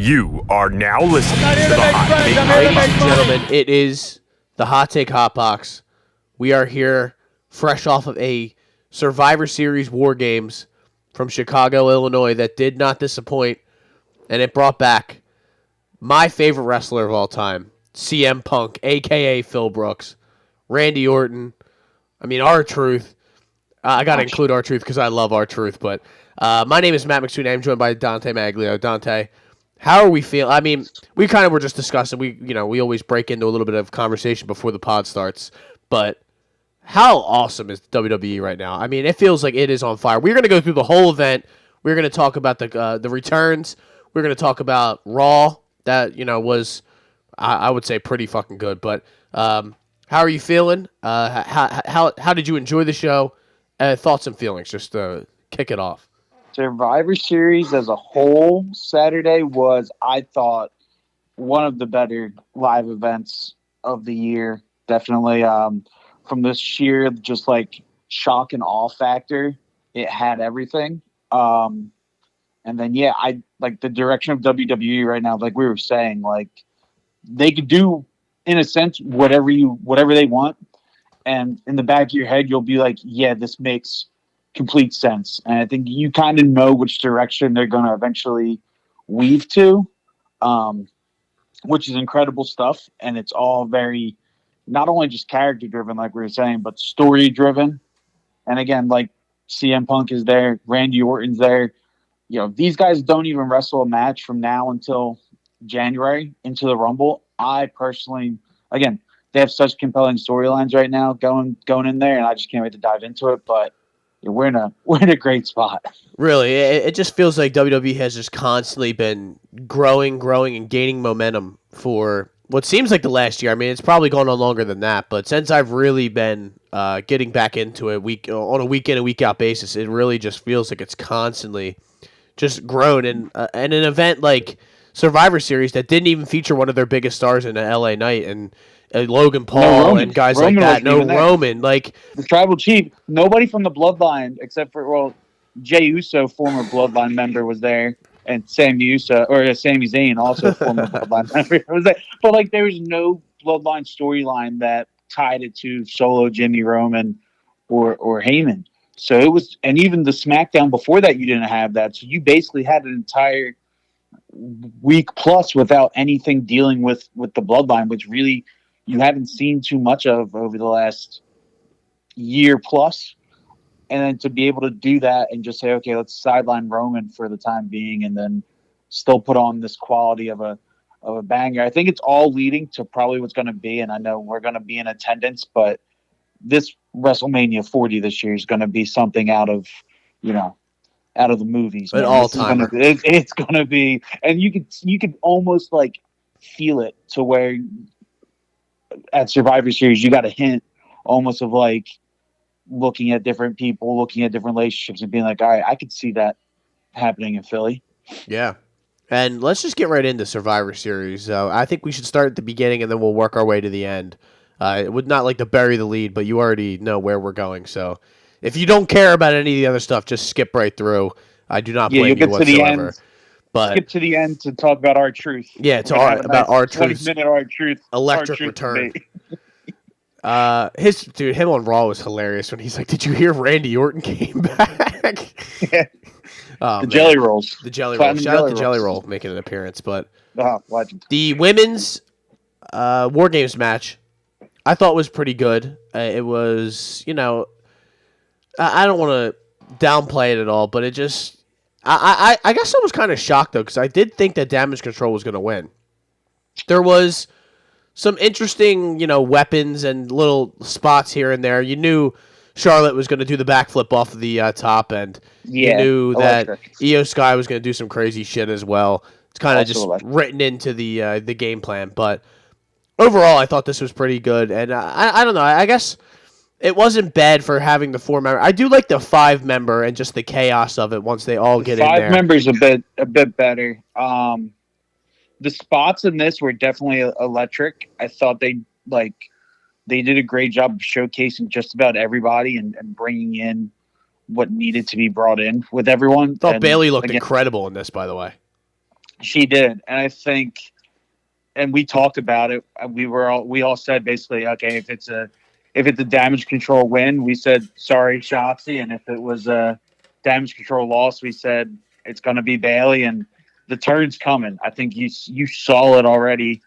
You are now listening to the Hot Take Ladies and gentlemen, it is the Hot Take Hot Box. We are here fresh off of a Survivor Series War Games from Chicago, Illinois that did not disappoint, and it brought back my favorite wrestler of all time, CM Punk, a.k.a. Phil Brooks, Randy Orton, R-Truth. I got to include R-Truth because I love R-Truth, but my name is Matt McSweeney. I'm joined by Dante Maglio. Dante, how are we feeling? We kind of were just discussing. We always break into a little bit of conversation before the pod starts, but how awesome is WWE right now? It feels like it is on fire. We're going to go through the whole event. We're going to talk about the returns. We're going to talk about Raw. That was, I would say, pretty fucking good. But how are you feeling? How did you enjoy the show? Thoughts and feelings. Just kick it off. Survivor Series as a whole Saturday was, I thought, one of the better live events of the year. Definitely from the sheer just like shock and awe factor, it had everything. And then I like the direction of WWE right now. Like we were saying, like they could do in a sense whatever they want, and in the back of your head you'll be like, yeah, this makes complete sense. And I think you kind of know which direction they're going to eventually weave to, which is incredible stuff. And it's all very, not only just character driven, like we were saying, but story driven. And again, like CM Punk is there, Randy Orton's there. These guys don't even wrestle a match from now until January into the Rumble. I personally, again, they have such compelling storylines right now going in there, and I just can't wait to dive into it. But we're in a great spot. Really, it just feels like WWE has just constantly been growing, and gaining momentum for what seems like the last year. It's probably going on longer than that, but since I've really been getting back into it on a week in and week out basis, it really just feels like it's constantly just grown. And an event like Survivor Series that didn't even feature one of their biggest stars in a LA Knight and Logan Paul and guys like that. No Roman. Like the Tribal Chief. Nobody from the Bloodline except for, Jey Uso, former Bloodline member, was there. And Sami Zayn, also a former Bloodline member, was there. But, there was no Bloodline storyline that tied it to Solo, Jimmy, Roman, or Heyman. So it was, and even the SmackDown before that, you didn't have that. So you basically had an entire week plus without anything dealing with the Bloodline, which really you haven't seen too much of over the last year plus. And then to be able to do that and just say, okay, let's sideline Roman for the time being, and then still put on this quality of a banger. I think it's all leading to probably what's going to be, and I know we're going to be in attendance, but this WrestleMania 40 this year is going to be something out of the movies. An all-timer. It's going to be, and you could almost feel it to where at Survivor Series you got a hint almost of looking at different people, looking at different relationships, and being like, all right, I could see that happening in Philly. Yeah. And let's just get right into Survivor Series. I think we should start at the beginning and then we'll work our way to the end. It would not like to bury the lead, but you already know where we're going. So if you don't care about any of the other stuff, just skip right through. I do not blame you whatsoever. But skip to the end to talk about R-Truth. Yeah, about R-Truth. 20-minute R-Truth. Electric return. Him on Raw was hilarious when he's like, "Did you hear Randy Orton came back?" Yeah. The Jelly Rolls. The Jelly Rolls. Shout out to Jelly Roll making an appearance. But legend. The women's War Games match, I thought was pretty good. It was, I don't want to downplay it at all, but it just, I guess I was kind of shocked though, because I did think that Damage Control was going to win. There was some interesting, weapons and little spots here and there. You knew Charlotte was going to do the backflip off of the top end. You knew that Io Sky was going to do some crazy shit as well. It's kind of just written into the game plan. But overall, I thought this was pretty good. And I don't know. I guess it wasn't bad for having the 4-member. I do like the 5-member and just the chaos of it once they all get in there. 5 members a bit better. The spots in this were definitely electric. I thought they did a great job of showcasing just about everybody and bringing in what needed to be brought in with everyone. I thought Bayley looked incredible in this, by the way. She did, and I think, and we talked about it. We all said basically, okay, if it's a damage control win, we said sorry, Shotzi, and if it was a damage control loss, we said it's going to be Bailey, and the turn's coming. I think you saw it already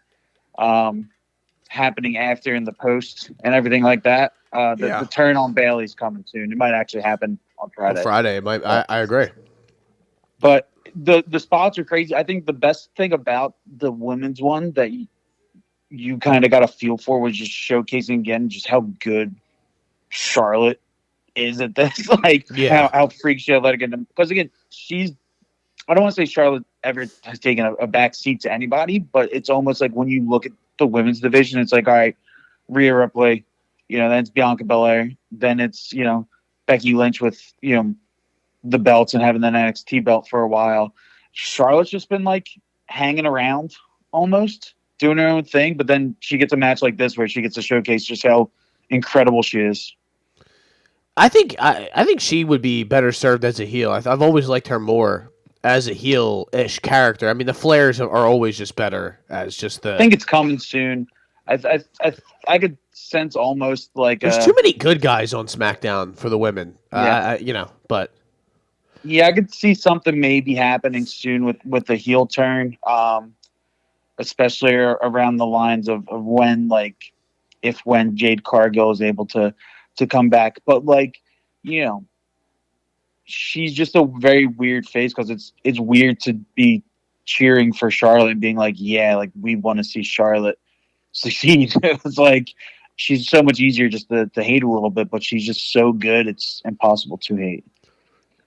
happening after in the post and everything like that. The turn on Bailey's coming soon. It might actually happen on On Friday. Friday, it might. I agree. But the spots are crazy. I think the best thing about the women's one that you kind of got a feel for was just showcasing again just how good Charlotte is at this. Like how freak she athletic and because again I don't want to say Charlotte ever has taken a back seat to anybody, but it's almost like when you look at the women's division, it's like, all right, Rhea Ripley, then it's Bianca Belair, then it's Becky Lynch with the belts and having the NXT belt for a while. Charlotte's just been like hanging around almost, doing her own thing, but then she gets a match like this where she gets to showcase just how incredible she is. I think she would be better served as a heel. I've always liked her more as a heel-ish character. I mean, the Flairs are always just better as just the. I think it's coming soon. I could sense almost like there's too many good guys on SmackDown for the women. But yeah, I could see something maybe happening soon with the heel turn, especially around the lines of when when Jade Cargill is able to come back. But she's just a very weird face because it's weird to be cheering for Charlotte and being like, yeah, like we want to see Charlotte succeed. It's like she's so much easier just to hate a little bit, but she's just so good it's impossible to hate.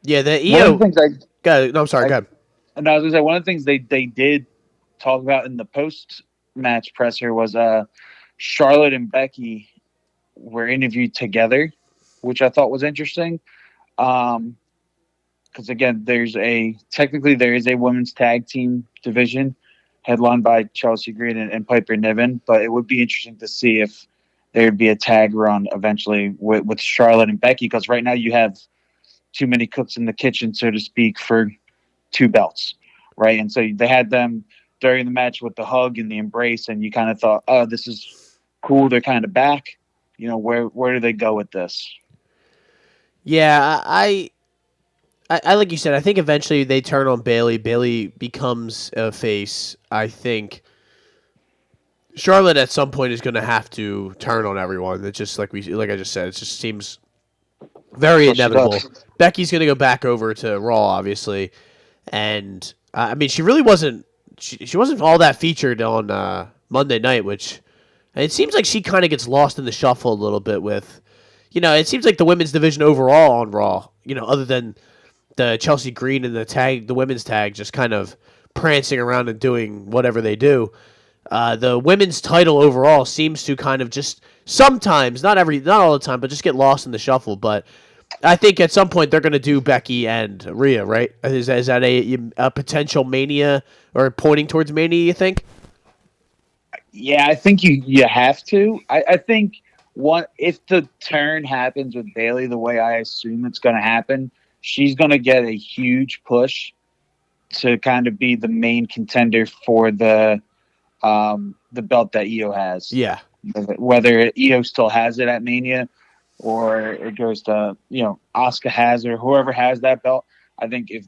Yeah, the EO. One of the things go ahead. And I was gonna say one of the things they did talk about in the post match presser was Charlotte and Becky were interviewed together, which I thought was interesting. Because again, there is a women's tag team division headlined by Chelsea Green and Piper Niven, but it would be interesting to see if there would be a tag run eventually with Charlotte and Becky, because right now you have too many cooks in the kitchen, so to speak, for two belts, right? And so they had them during the match with the hug and the embrace, and you kind of thought, oh, this is cool. They're kind of back. Where do they go with this? Yeah, I like you said, I think eventually they turn on Bailey. Bailey becomes a face. I think Charlotte at some point is going to have to turn on everyone. It's just like I just said, it just seems very inevitable. Becky's going to go back over to Raw, obviously, and I mean, she really wasn't. She wasn't all that featured on Monday night, which it seems like she kind of gets lost in the shuffle a little bit with. It seems like the women's division overall on Raw, other than the Chelsea Green and the women's tag, just kind of prancing around and doing whatever they do. The women's title overall seems to kind of just sometimes, not all the time, but just get lost in the shuffle. But I think at some point they're going to do Becky and Rhea, right? Is that a potential Mania or pointing towards Mania, you think? Yeah, I think you have to. I think if the turn happens with Bailey the way I assume it's going to happen, she's going to get a huge push to kind of be the main contender for the belt that Io has. Yeah. Whether Io still has it at Mania or it goes to, Asuka has or whoever has that belt. I think if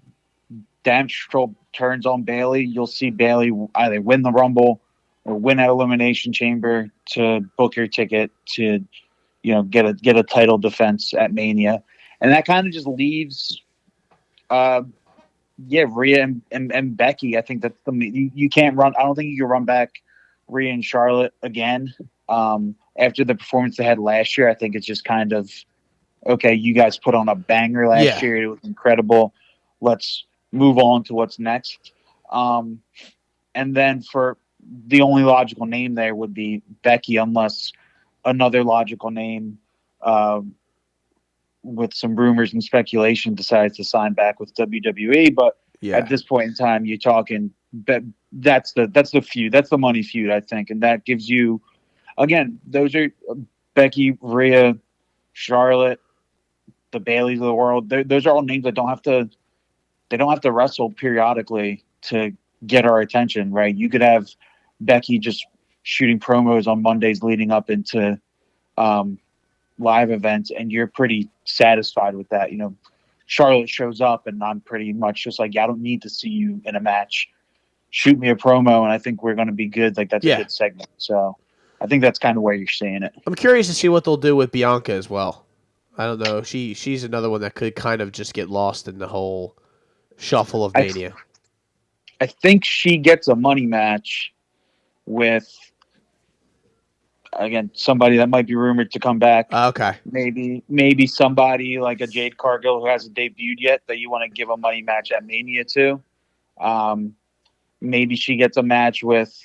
Damage Control turns on Bailey, you'll see Bailey either win the Rumble or win at Elimination Chamber to book her ticket to, get a title defense at Mania. And that kind of just leaves, Rhea and Becky. I think that's you can't run. I don't think you can run back Rhea and Charlotte again. After the performance they had last year, I think it's just kind of, okay, you guys put on a banger last year. It was incredible. Let's move on to what's next. And then for the only logical name there would be Becky, unless another logical name with some rumors and speculation decides to sign back with WWE. But at this point in time, you're talking that's the feud. That's the money feud, I think. And that gives you, again, those are Becky, Rhea, Charlotte, the Baileys of the world. Those are all names that don't have to wrestle periodically to get our attention, right? You could have Becky just shooting promos on Mondays leading up into live events, and you're pretty satisfied with that. Charlotte shows up, and I'm pretty much just like, yeah, I don't need to see you in a match. Shoot me a promo, and I think we're going to be good. Like, that's a good segment. So I think that's kind of where you're seeing it. I'm curious to see what they'll do with Bianca as well. I don't know. She's another one that could kind of just get lost in the whole shuffle of Mania. I think she gets a money match with, again, somebody that might be rumored to come back. Okay. Maybe somebody like a Jade Cargill who hasn't debuted yet that you want to give a money match at Mania to. Maybe she gets a match with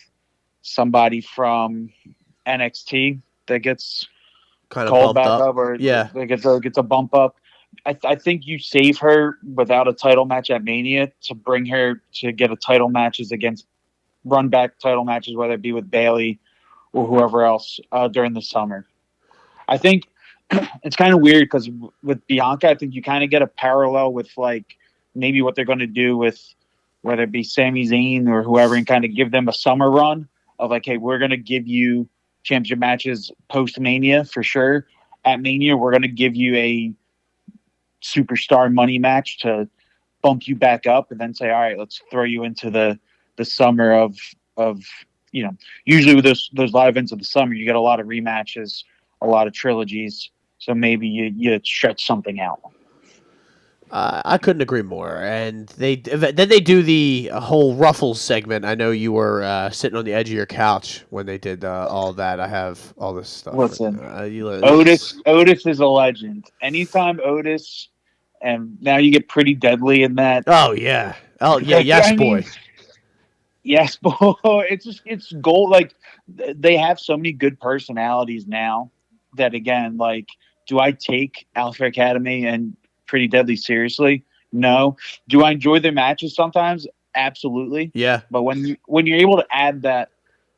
somebody from NXT that gets kind of called back up, or gets a bump up. I think you save her without a title match at Mania to bring her to get a title matches against run back title matches, whether it be with Bayley or whoever else during the summer. I think it's kind of weird because with Bianca, I think you kind of get a parallel with like maybe what they're going to do with whether it be Sami Zayn or whoever, and kind of give them a summer run of like, hey, we're going to give you championship matches post Mania for sure. At Mania, we're going to give you a superstar money match to bump you back up, and then say, all right, let's throw you into the summer of usually with those live events of the summer, you get a lot of rematches, a lot of trilogies. So maybe you stretch something out. I couldn't agree more. And then they do the whole Ruffles segment. I know you were sitting on the edge of your couch when they did all that. I have all this stuff. Listen, Otis is a legend. Anytime Otis, and now you get Pretty Deadly in that. Oh yeah, yes, boy. Yes, boy. It's gold. Like, they have so many good personalities now that, again, like, do I take Alpha Academy and Pretty Deadly seriously? No. Do I enjoy their matches sometimes? Absolutely. Yeah. But when you're able to add that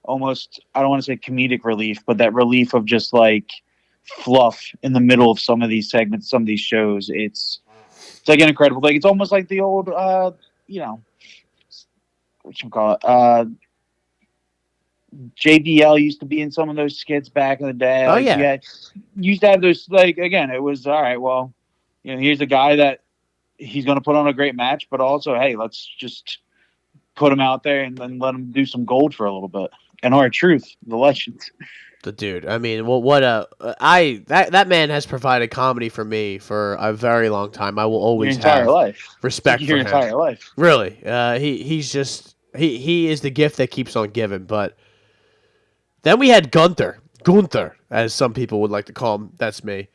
almost, I don't want to say comedic relief, but that relief of just like fluff in the middle of some of these segments, some of these shows, it's like an incredible thing. It's almost like the old, JBL used to be in some of those skits back in the day. Oh, yeah. You used to have those, like, again, it was, all right, well, here's a guy that he's going to put on a great match, but also, hey, let's just put him out there and then let him do some gold for a little bit. And R-Truth, the legend. The dude. I mean, that man has provided comedy for me for a very long time. I will always have respect for him. Your entire life. Really. He's just he is the gift that keeps on giving. But then we had Gunther, as some people would like to call him. That's me.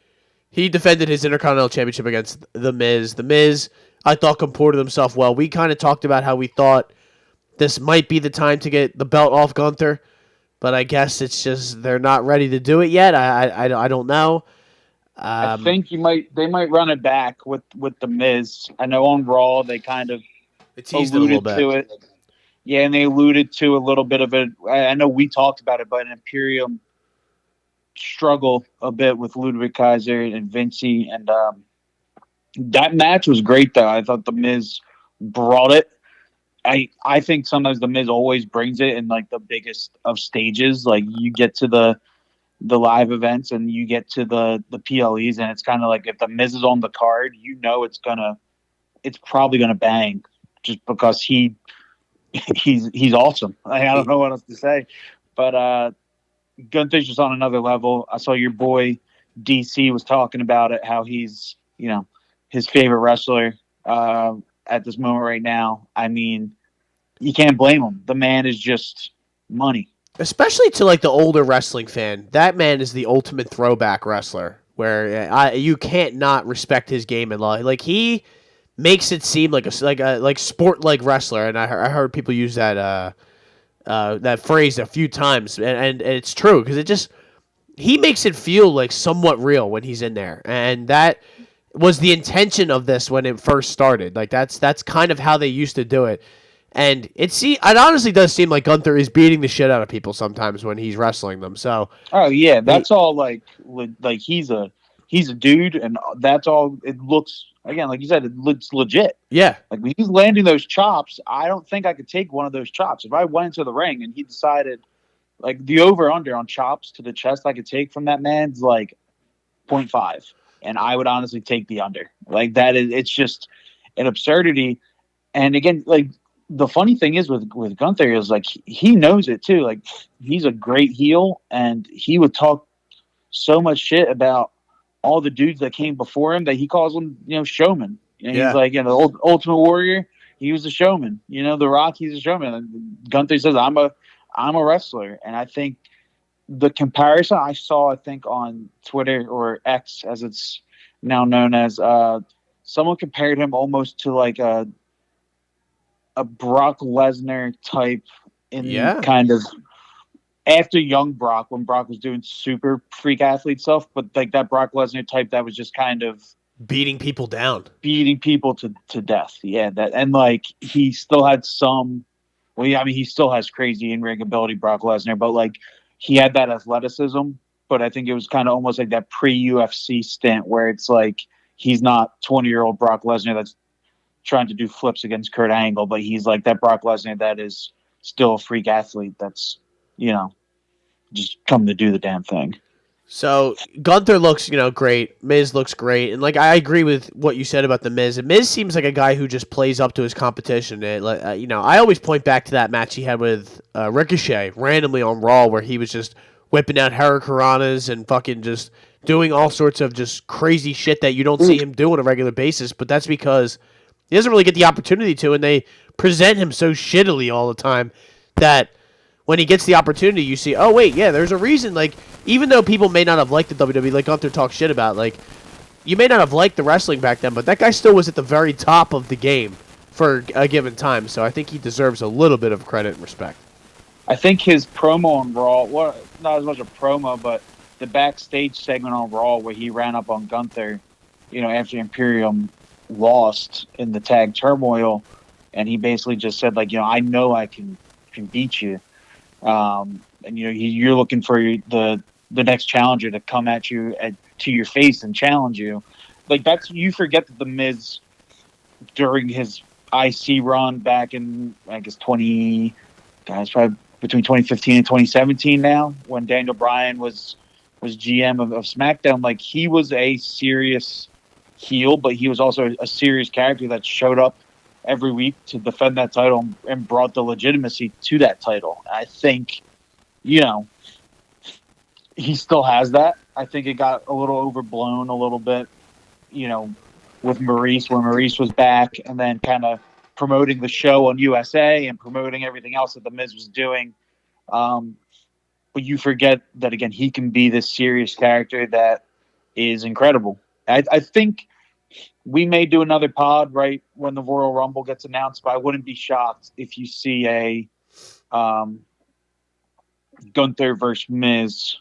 He defended his Intercontinental Championship against The Miz. The Miz, I thought, comported himself well. We kind of talked about how we thought this might be the time to get the belt off Gunther, but I guess it's just they're not ready to do it yet. I don't know. I think they might run it back with The Miz. I know on Raw they kind of alluded to it. Yeah, and they alluded to a little bit of it. I know we talked about it, but Imperium struggle a bit with Ludwig Kaiser and Vinci, and that match was great though. I thought The Miz brought it. I think sometimes The Miz always brings it in like the biggest of stages. Like, you get to the live events and you get to the PLEs, and it's kind of like if The Miz is on the card, it's probably gonna bang, just because he's awesome. I don't know what else to say, but Gunther's just on another level. I saw your boy DC was talking about it, how he's his favorite wrestler at this moment right now. I mean, you can't blame him. The man is just money. Especially to like the older wrestling fan, that man is the ultimate throwback wrestler. Where you can't not respect his game and law. Like, he makes it seem like a sport like wrestler, and I heard people use that phrase a few times, and it's true because he makes it feel like somewhat real when he's in there, and that was the intention of this when it first started. Like, that's kind of how they used to do it. And it honestly does seem like Gunther is beating the shit out of people sometimes when he's wrestling them. So, oh yeah, that's all like he's a dude, and that's all. It looks again, like you said, it's legit. Yeah. Like when he's landing those chops, I don't think I could take one of those chops. If I went into the ring and he decided, like the over under on chops to the chest I could take from that man's like 0.5, and I would honestly take the under. Like that is, it's just an absurdity. And again, like the funny thing is with Gunther is like he knows it too. Like he's a great heel, and he would talk so much shit about all the dudes that came before him that he calls them, showmen. Yeah. He's like, Ultimate Warrior, he was a showman. The Rock, he's a showman. And Gunther says, I'm a wrestler. And I think the comparison I saw, I think on Twitter or X, as it's now known as, someone compared him almost to like a Brock Lesnar type in kind of after young Brock, when Brock was doing super freak athlete stuff, but like that Brock Lesnar type that was just kind of beating people down, beating people to death. Yeah, that, and like he still had some. Well, yeah, I mean, he still has crazy in-ring ability, Brock Lesnar, but like he had that athleticism. But I think it was kind of almost like that pre-UFC stint where it's like he's not 20-year-old Brock Lesnar that's trying to do flips against Kurt Angle, but he's like that Brock Lesnar that is still a freak athlete that's, just come to do the damn thing. So Gunther looks, great. Miz looks great. And like, I agree with what you said about the Miz. And Miz seems like a guy who just plays up to his competition. I always point back to that match he had with Ricochet randomly on Raw where he was just whipping out Hurricanranas and fucking just doing all sorts of just crazy shit that you don't see him do on a regular basis. But that's because he doesn't really get the opportunity to, and they present him so shittily all the time that when he gets the opportunity, you see, oh, wait, yeah, there's a reason. Like, even though people may not have liked the WWE, like Gunther talks shit about, like, you may not have liked the wrestling back then, but that guy still was at the very top of the game for a given time. So I think he deserves a little bit of credit and respect. I think his promo on Raw, well, not as much a promo, but the backstage segment on Raw where he ran up on Gunther, after Imperium lost in the tag turmoil, and he basically just said, like, I know I can beat you. And you're looking for the next challenger to come at you to your face and challenge you. Like that's, you forget that the Miz during his IC run back in, I guess probably between 2015 and 2017 now, when Daniel Bryan was GM of SmackDown, like he was a serious heel, but he was also a serious character that showed up every week to defend that title and brought the legitimacy to that title. I think, he still has that. I think it got a little overblown a little bit, with Maurice, when Maurice was back and then kind of promoting the show on USA and promoting everything else that the Miz was doing. But you forget that, again, he can be this serious character that is incredible. I think we may do another pod right when the Royal Rumble gets announced, but I wouldn't be shocked if you see a Gunther versus Miz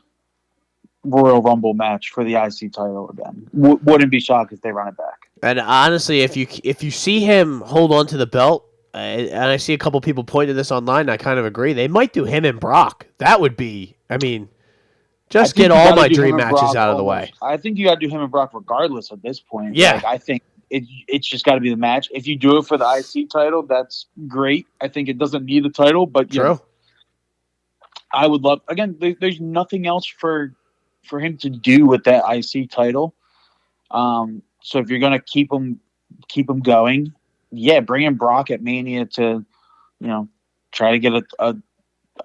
Royal Rumble match for the IC title again. Wouldn't be shocked if they run it back. And honestly, if you see him hold on to the belt, and I see a couple people point to this online, I kind of agree. They might do him and Brock. That would be, just get all my dream matches out of the way. I think you got to do him and Brock regardless at this point. Yeah. Like, I think it's just got to be the match. If you do it for the IC title, that's great. I think it doesn't need the title, but True. I would love, again, there's nothing else for him to do with that IC title. So if you're going to keep him going, yeah, bring in Brock at Mania to, try to get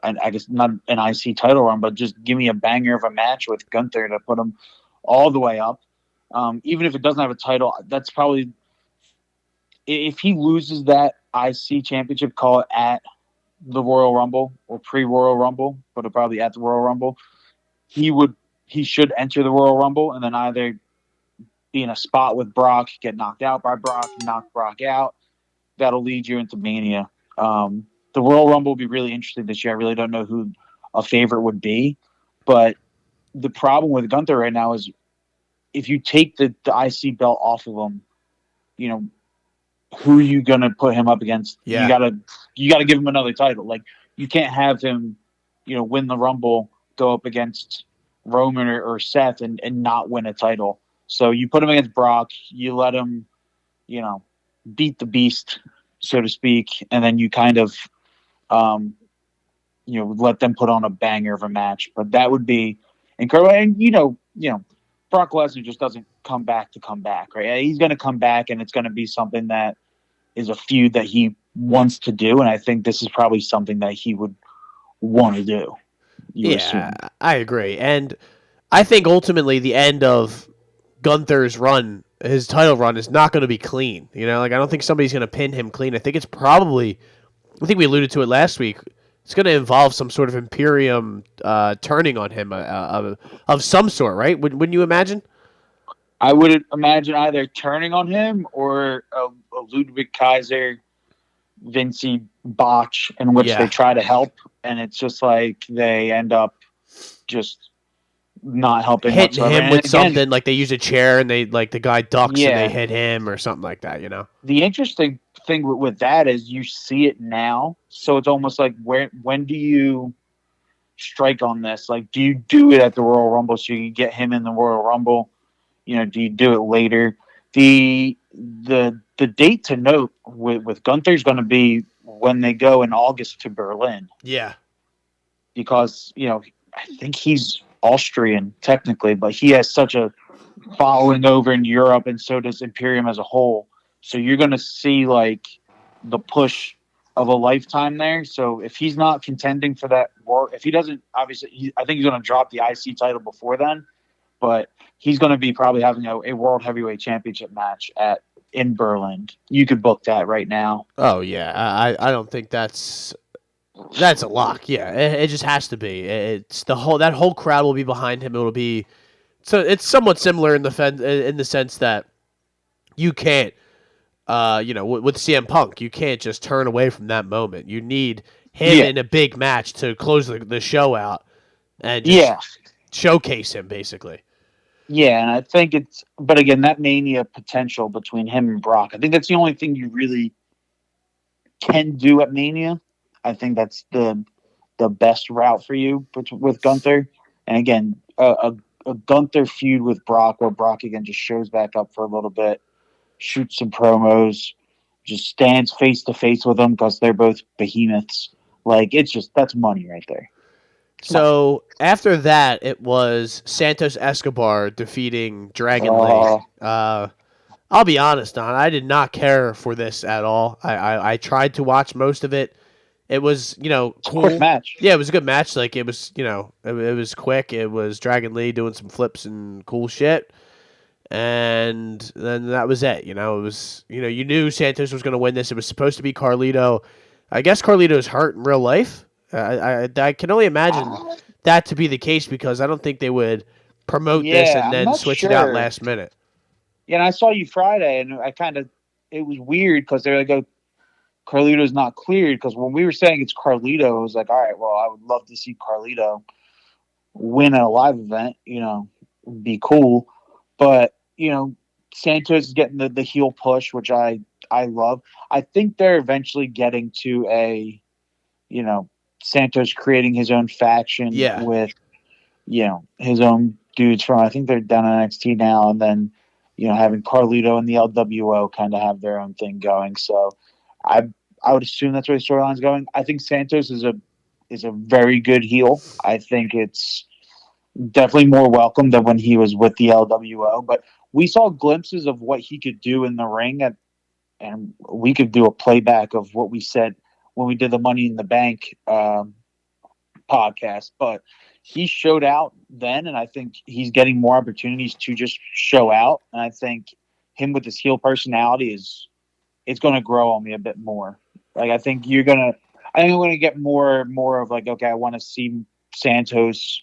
I guess not an IC title run, but just give me a banger of a match with Gunther to put him all the way up. Even if it doesn't have a title, that's probably, if he loses that IC championship, call it at the Royal Rumble or pre-Royal Rumble, but probably at the Royal Rumble, he should enter the Royal Rumble and then either be in a spot with Brock, get knocked out by Brock, knock Brock out. That'll lead you into Mania. The Royal Rumble will be really interesting this year. I really don't know who a favorite would be, but the problem with Gunther right now is if you take the IC belt off of him, who are you going to put him up against? Yeah. You gotta give him another title. Like, you can't have him, win the Rumble, go up against Roman or Seth and not win a title. So you put him against Brock, you let him beat the beast, so to speak, and then you kind of, let them put on a banger of a match. But that would be incredible. And Brock Lesnar just doesn't come back to come back, right? He's going to come back, and it's going to be something that is a feud that he wants to do, and I think this is probably something that he would want to do. Yeah, I agree. And I think ultimately the end of Gunther's run, his title run, is not going to be clean. I don't think somebody's going to pin him clean. I think it's probably, I think we alluded to it last week, it's going to involve some sort of Imperium turning on him of some sort, right? Wouldn't you imagine? I would imagine either turning on him or a Ludwig Kaiser, Vinci botch in which they try to help, and it's just like they end up just not helping. Hitting him with something, like they use a chair and they like the guy ducks and they hit him or something like that, The interesting thing with that is you see it now, so it's almost like when do you strike on this? Like, do you do it at the Royal Rumble so you can get him in the Royal Rumble? Do you do it later? The date to note with Gunther is going to be when they go in August to Berlin. Yeah. Because, I think he's Austrian technically, but he has such a following over in Europe, and so does Imperium as a whole. So you're going to see like the push of a lifetime there. So if he's not contending for that, or if he doesn't, obviously, I think he's going to drop the IC title before then, but he's going to be probably having a World Heavyweight Championship match in Berlin. You could book that right now. Oh yeah, I don't think that's a lock. Yeah, it just has to be. It's that whole crowd will be behind him. It'll be so. It's somewhat similar in the sense that you can't, with CM Punk, you can't just turn away from that moment. You need him in a big match to close the show out and just showcase him basically. Yeah, and I think but again, that Mania potential between him and Brock, I think that's the only thing you really can do at Mania. I think that's the best route for you with Gunther. And again, a Gunther feud with Brock, where Brock again just shows back up for a little bit, shoots some promos, just stands face to face with them because they're both behemoths. Like, that's money right there. So after that, it was Santos Escobar defeating Dragon Lee. I'll be honest, Don, I did not care for this at all. I tried to watch most of it. It was, cool. Quick match. Yeah, it was a good match. Like, it was, it was quick. It was Dragon Lee doing some flips and cool shit. And then that was it. It was, you knew Santos was going to win this. It was supposed to be Carlito. I guess Carlito's hurt in real life. I can only imagine that to be the case because I don't think they would promote this and then switch it out last minute. Yeah, and I saw you Friday, and it was weird because they're like, Carlito's not cleared, because when we were saying it's Carlito, it was like, all right, well, I would love to see Carlito win at a live event, would be cool. But, Santos is getting the heel push, which I love. I think they're eventually getting to a, Santos creating his own faction with, his own dudes from, I think they're down in NXT now, and then, having Carlito and the LWO kind of have their own thing going. So I would assume that's where the storyline's going. I think Santos is a very good heel. I think it's definitely more welcome than when he was with the LWO. But we saw glimpses of what he could do in the ring, and we could do a playback of what we said when we did the Money in the Bank podcast. But he showed out then, and I think he's getting more opportunities to just show out. And I think him with his heel personality it's going to grow on me a bit more. Like, I think I'm going to get more of like, okay, I want to see Santos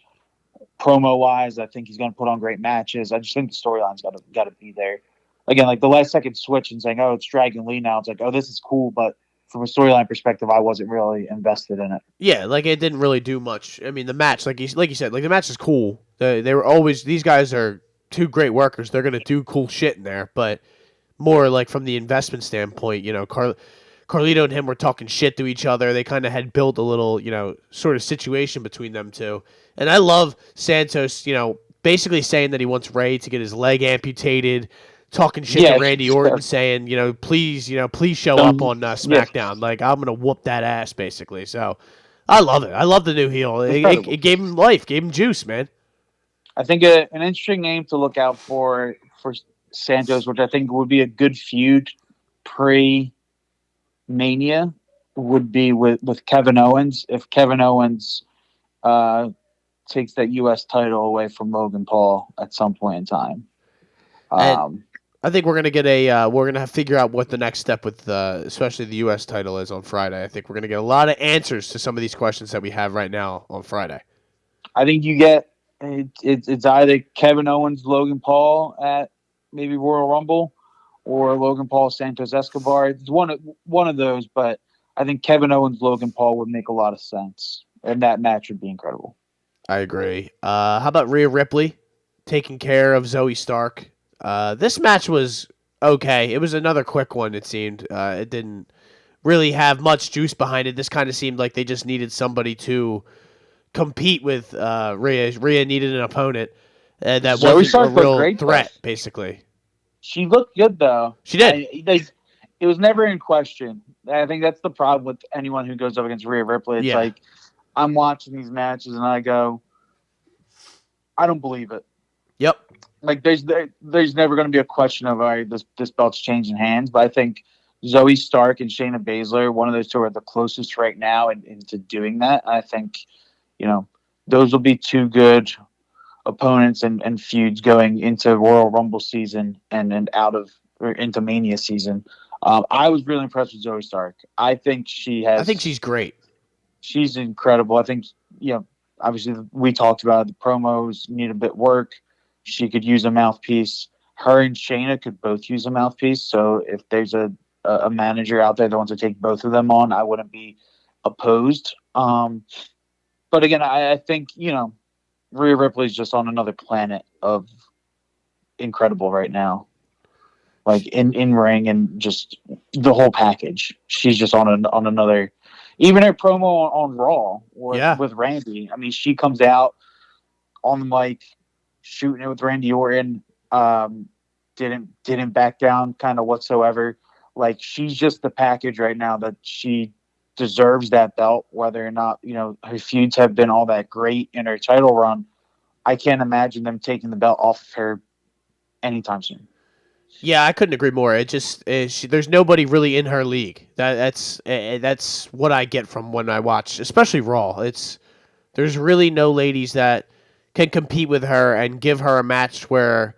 promo wise. I think he's going to put on great matches. I just think the storyline's got to be there. Again, like the last second switch and saying, oh, it's Dragon Lee now. It's like, oh, this is cool. But from a storyline perspective, I wasn't really invested in it. Yeah, like it didn't really do much. I mean, the match, like you said, like the match is cool. They were always, these guys are two great workers. They're going to do cool shit in there, but more like from the investment standpoint, Carlito and him were talking shit to each other. They kind of had built a little, sort of situation between them two. And I love Santos, basically saying that he wants Ray to get his leg amputated, talking shit to Randy Orton, saying, please show up on SmackDown. Like, I'm gonna whoop that ass, basically. So, I love it. I love the new heel. It gave him life, gave him juice, man. I think an interesting name to look out for Santos, which I think would be a good feud pre-Mania, would be with Kevin Owens. If Kevin Owens takes that U.S. title away from Logan Paul at some point in time. I think we're gonna get we're gonna figure out what the next step with especially the U.S. title is on Friday. I think we're gonna get a lot of answers to some of these questions that we have right now on Friday. I think you get it's either Kevin Owens, Logan Paul at maybe Royal Rumble, or Logan Paul, Santos Escobar. It's one of those, but I think Kevin Owens, Logan Paul would make a lot of sense, and that match would be incredible. I agree. How about Rhea Ripley taking care of Zoe Stark? This match was okay. It was another quick one, it seemed. It didn't really have much juice behind it. This kind of seemed like they just needed somebody to compete with Rhea. Rhea needed an opponent that wasn't a real threat, basically. She looked good, though. She did. It was never in question. I think that's the problem with anyone who goes up against Rhea Ripley. It's like, I'm watching these matches and I go, I don't believe it. Yep. Like there's never going to be a question of, all right, this belt's changing hands. But I think Zoe Stark and Shayna Baszler, one of those two are the closest right now into doing that. I think, those will be two good opponents and feuds going into Royal Rumble season and into Mania season. I was really impressed with Zoe Stark. I think she's great. She's incredible. I think, obviously we talked about it, the promos need a bit work. She could use a mouthpiece. Her and Shayna could both use a mouthpiece. So if there's a manager out there that wants to take both of them on, I wouldn't be opposed. But again, I think, Rhea Ripley's just on another planet of incredible right now. Like in ring and just the whole package. She's just on another. Even her promo on Raw with Randy. I mean, she comes out on the mic, shooting it with Randy Orton. Didn't back down kind of whatsoever. Like, she's just the package right now that she deserves that belt, whether or not, her feuds have been all that great in her title run. I can't imagine them taking the belt off of her anytime soon. Yeah, I couldn't agree more. It just there's nobody really in her league. That's what I get from when I watch, especially Raw. There's really no ladies that can compete with her and give her a match where,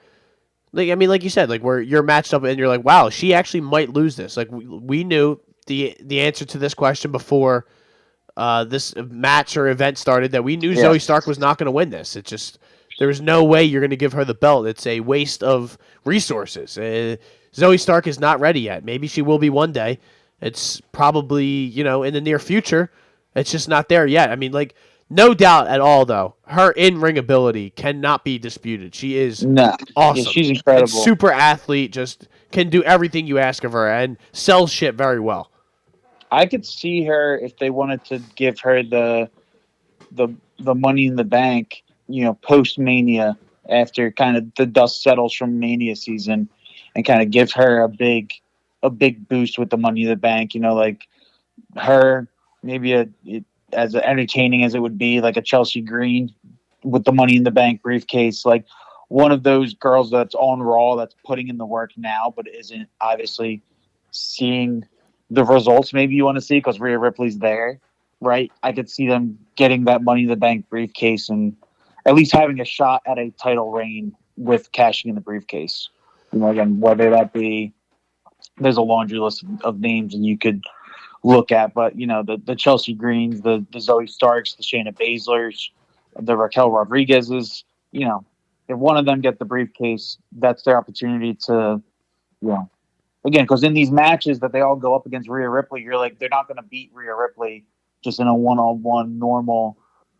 like you said, like where you're matched up and you're like, wow, she actually might lose this. Like we knew the answer to this question before this match or event started, that we knew Zoe Stark was not going to win this. It just, there's no way you're going to give her the belt. It's a waste of resources. Zoe Stark is not ready yet. Maybe she will be one day. It's probably, in the near future. It's just not there yet. I mean, like, no doubt at all, though, her in-ring ability cannot be disputed. She is awesome. Yeah, she's incredible. And super athlete, just can do everything you ask of her and sells shit very well. I could see her, if they wanted to give her the Money in the Bank, post Mania, after kind of the dust settles from Mania season, and kind of give her a big boost with the Money in the Bank. Like her, maybe as entertaining as it would be, like a Chelsea Green with the Money in the Bank briefcase, like one of those girls that's on Raw that's putting in the work now, but isn't obviously seeing the results maybe you want to see because Rhea Ripley's there, right? I could see them getting that Money in the Bank briefcase and at least having a shot at a title reign with cashing in the briefcase. Again, whether that be, there's a laundry list of names and you could look at, but the Chelsea Greens, the Zoe Starks, the Shayna Baszlers, the Raquel Rodriguez's, if one of them get the briefcase, that's their opportunity to, again, because in these matches that they all go up against Rhea Ripley, you're like, they're not going to beat Rhea Ripley just in a one-on-one normal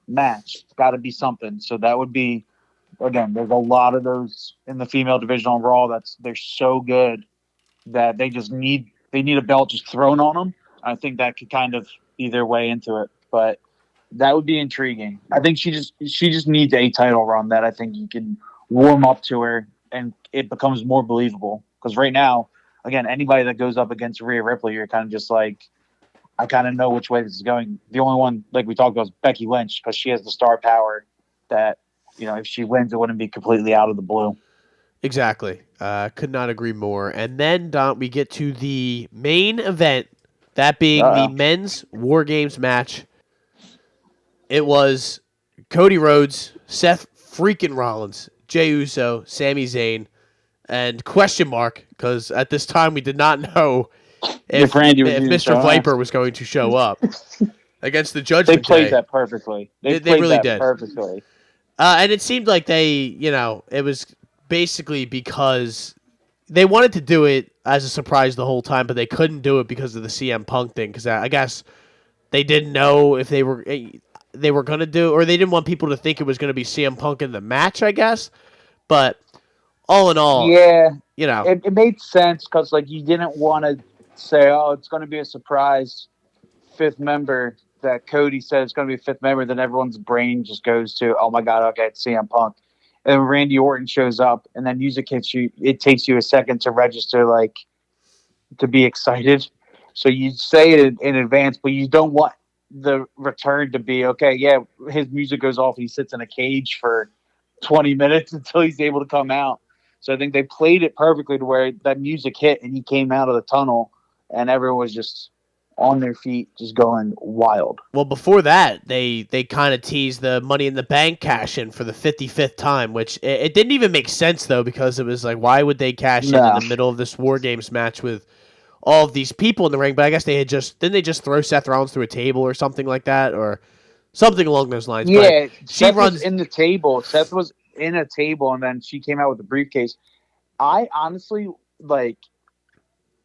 match. It's got to be something. So that would be, again, there's a lot of those in the female division on Raw they're so good that they need a belt just thrown on them. I think that could kind of be their way into it, but that would be intriguing. I think she just needs a title run that I think you can warm up to her and it becomes more believable. Because right now, again, anybody that goes up against Rhea Ripley, you're kind of just like, I kind of know which way this is going. The only one, like we talked about, is Becky Lynch, because she has the star power that, if she wins, it wouldn't be completely out of the blue. Exactly. Could not agree more. And then, Don, we get to the main event, that being the men's War Games match. It was Cody Rhodes, Seth freaking Rollins, Jey Uso, Sami Zayn, and question mark, because at this time we did not know if Mr. Viper was going to show up against the Judgment Day. They played that perfectly. They really did. Perfectly. And it seemed like it was basically because they wanted to do it as a surprise the whole time, but they couldn't do it because of the CM Punk thing, because I guess they didn't know if they were going to do, or they didn't want people to think it was going to be CM Punk in the match, I guess. But all in all, yeah, it made sense, because you didn't want to say, oh, it's going to be a surprise fifth member, that Cody said it's going to be a fifth member, then everyone's brain just goes to, oh my God, okay, it's CM Punk. And when Randy Orton shows up and then music hits you, it takes you a second to register, to be excited. So you say it in advance, but you don't want the return to be, okay, yeah, his music goes off and he sits in a cage for 20 minutes until he's able to come out. So I think they played it perfectly to where that music hit and he came out of the tunnel and everyone was just on their feet, just going wild. Well, before that, they kind of teased the Money in the Bank cash-in for the 55th time, which it didn't even make sense, though, because it was like, why would they cash in the middle of this War Games match with all of these people in the ring? But I guess didn't they just throw Seth Rollins through a table or something like that, or something along those lines? Yeah, Seth was in the table. Seth was in a table, and then she came out with the briefcase. I honestly,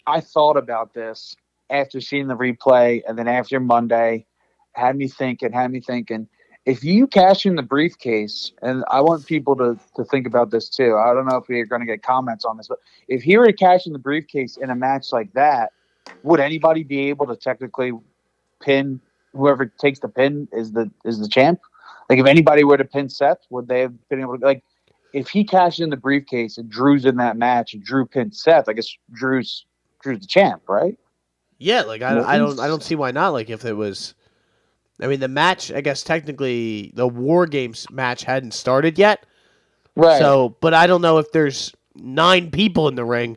I thought about this after seeing the replay, and then after Monday, had me thinking, if you cash in the briefcase, and I want people to think about this too. I don't know if we're going to get comments on this, but if he were to cash in the briefcase in a match like that, would anybody be able to technically pin whoever takes the pin is the champ? If anybody were to pin Seth, would they have been able to, if he cashed in the briefcase and Drew's in that match and Drew pinned Seth, I guess Drew's the champ, right? Yeah, I don't see why not. If it was, the match, I guess technically the War Games match hadn't started yet, right? So, but I don't know if there's 9 people in the ring.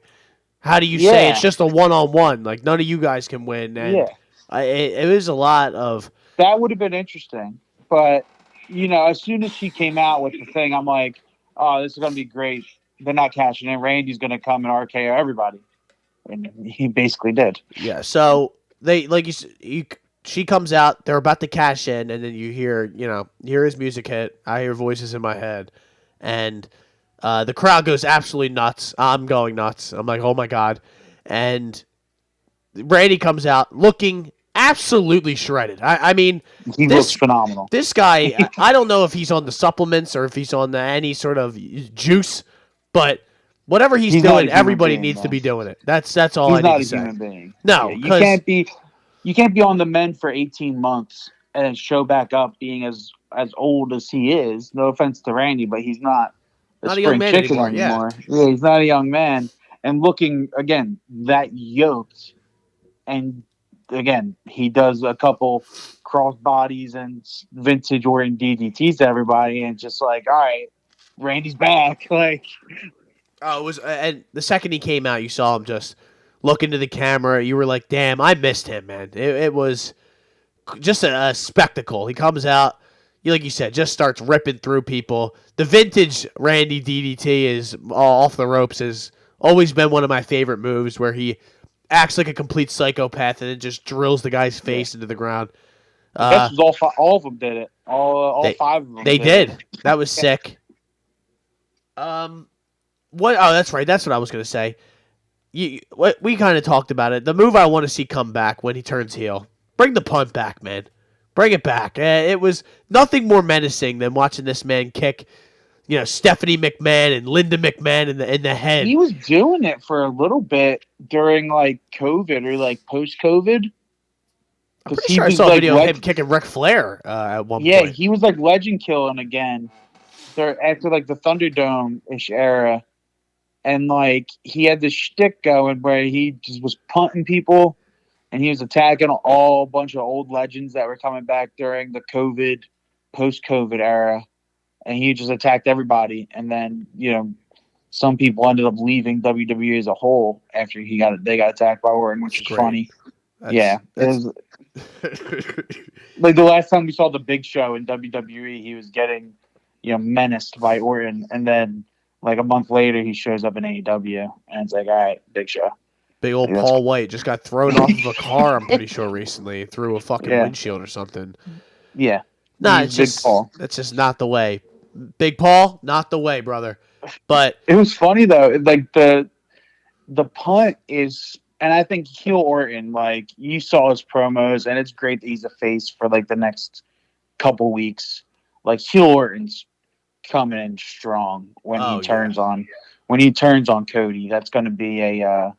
How do you say it's just a 1-on-1? None of you guys can win, and it was a lot of that. Would have been interesting, but as soon as she came out with the thing, I'm like, oh, this is gonna be great. They're not cashing in. Randy's gonna come and RKO everybody. And he basically did. Yeah, so they she comes out, they're about to cash in, and then you hear his music hit. I hear voices in my head, and the crowd goes absolutely nuts. I'm going nuts. I'm like, oh my God. And Randy comes out looking absolutely shredded. He looks phenomenal. This guy, I don't know if he's on the supplements or if he's on any sort of juice, but whatever he's doing, everybody needs to be doing it. That's all I need to say. He's not a human being. No, you can't be on the mend for 18 months and then show back up being as old as he is. No offense to Randy, but he's not a young man anymore. Yeah, he's not a young man, and looking again that yoked. And again, he does a couple cross bodies and vintage Orton DDTs to everybody, and just all right, Randy's back. Oh, it was, and the second he came out, you saw him just look into the camera. You were like, damn, I missed him, man. It was just a spectacle. He comes out, like you said, just starts ripping through people. The vintage Randy DDT is off the ropes, has always been one of my favorite moves, where he acts like a complete psychopath and then just drills the guy's face into the ground. All of them did it. All 5 of them. They did. That was sick. What? Oh, that's right. That's what I was going to say. We kind of talked about it. The move I want to see come back when he turns heel. Bring the punt back, man. Bring it back. It was nothing more menacing than watching this man kick, Stephanie McMahon and Linda McMahon in the head. He was doing it for a little bit during COVID or post-COVID. I'm pretty sure I saw a video of him kicking Ric Flair at one point. Yeah, he was legend killing again. After the Thunderdome-ish era. and like he had this shtick going where he just was punting people, and he was attacking all bunch of old legends that were coming back during the post-COVID era, and he just attacked everybody. And then some people ended up leaving WWE as a whole after they got attacked by Orton, which is funny. It was like the last time we saw the Big Show in WWE, he was getting menaced by Orton, and then like a month later he shows up in AEW, and it's like, all right, Big Show. Big old Paul White just got thrown off of a car, I'm pretty sure, recently through a fucking windshield or something. Yeah. Nah, it's just not the way. Big Paul, not the way, brother. But it was funny though, like the punt is, and I think heel Orton, like you saw his promos, and it's great that he's a face for like the next couple weeks. Like heel Orton's coming in strong when he turns on Cody. That's going to be a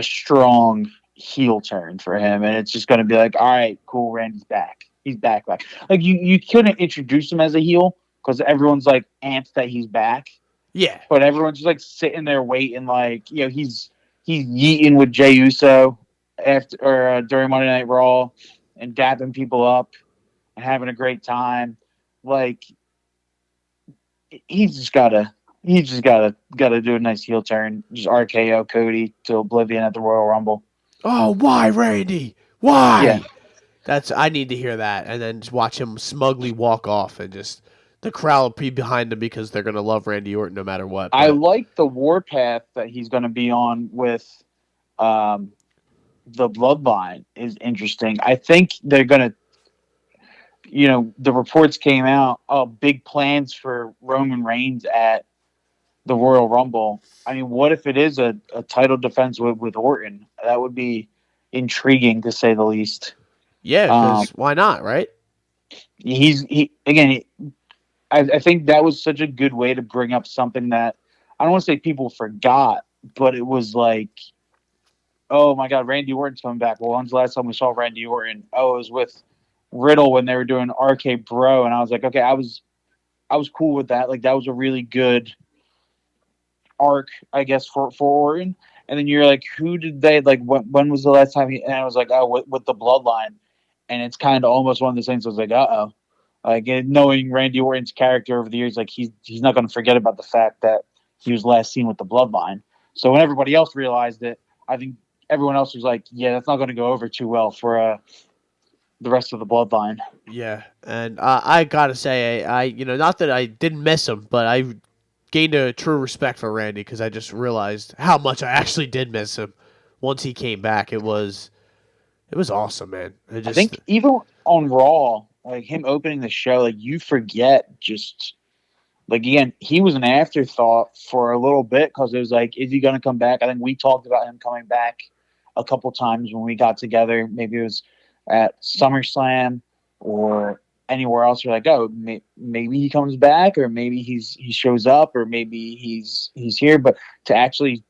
strong heel turn for him, and it's just going to be like, all right, cool, Randy's back. He's back. Like you couldn't introduce him as a heel because everyone's like amped that he's back. Yeah, but everyone's just like sitting there waiting, like he's yeeting with Jey Uso during Monday Night Raw and dapping people up and having a great time. Like he's just gotta do a nice heel turn, just RKO Cody to oblivion at the Royal Rumble. Oh, why, Randy? Why? Yeah. I need to hear that, and then just watch him smugly walk off, and just the crowd will be behind him because they're gonna love Randy Orton no matter what. But I like the warpath that he's gonna be on with the Bloodline is interesting. I think they're gonna, the reports came out, big plans for Roman Reigns at the Royal Rumble. I mean, what if it is a title defense with Orton? That would be intriguing to say the least. Yeah, because why not, right? I think that was such a good way to bring up something that I don't want to say people forgot, but it was like, oh my God, Randy Orton's coming back. Well, when's the last time we saw Randy Orton? Oh, it was with Riddle when they were doing RK Bro, and I was like, okay, I was cool with that. Like that was a really good arc, I guess, for Orton. And then you're like, who did they like? When was the last time? And I was like, oh, with the Bloodline. And it's kind of almost one of those things. I was like, like knowing Randy Orton's character over the years, like he's not going to forget about the fact that he was last seen with the Bloodline. So when everybody else realized it, I think everyone else was like, yeah, that's not going to go over too well for the rest of the Bloodline. Yeah, and I gotta say, I not that I didn't miss him, but I gained a true respect for Randy because I just realized how much I actually did miss him once he came back. It was awesome, man. I think even on Raw, like him opening the show, like you forget just like, again, he was an afterthought for a little bit because it was like, is he going to come back? I think we talked about him coming back a couple times when we got together. Maybe it was at SummerSlam or anywhere else. We're like, oh, maybe he comes back, or maybe he shows up, or maybe he's here. But to actually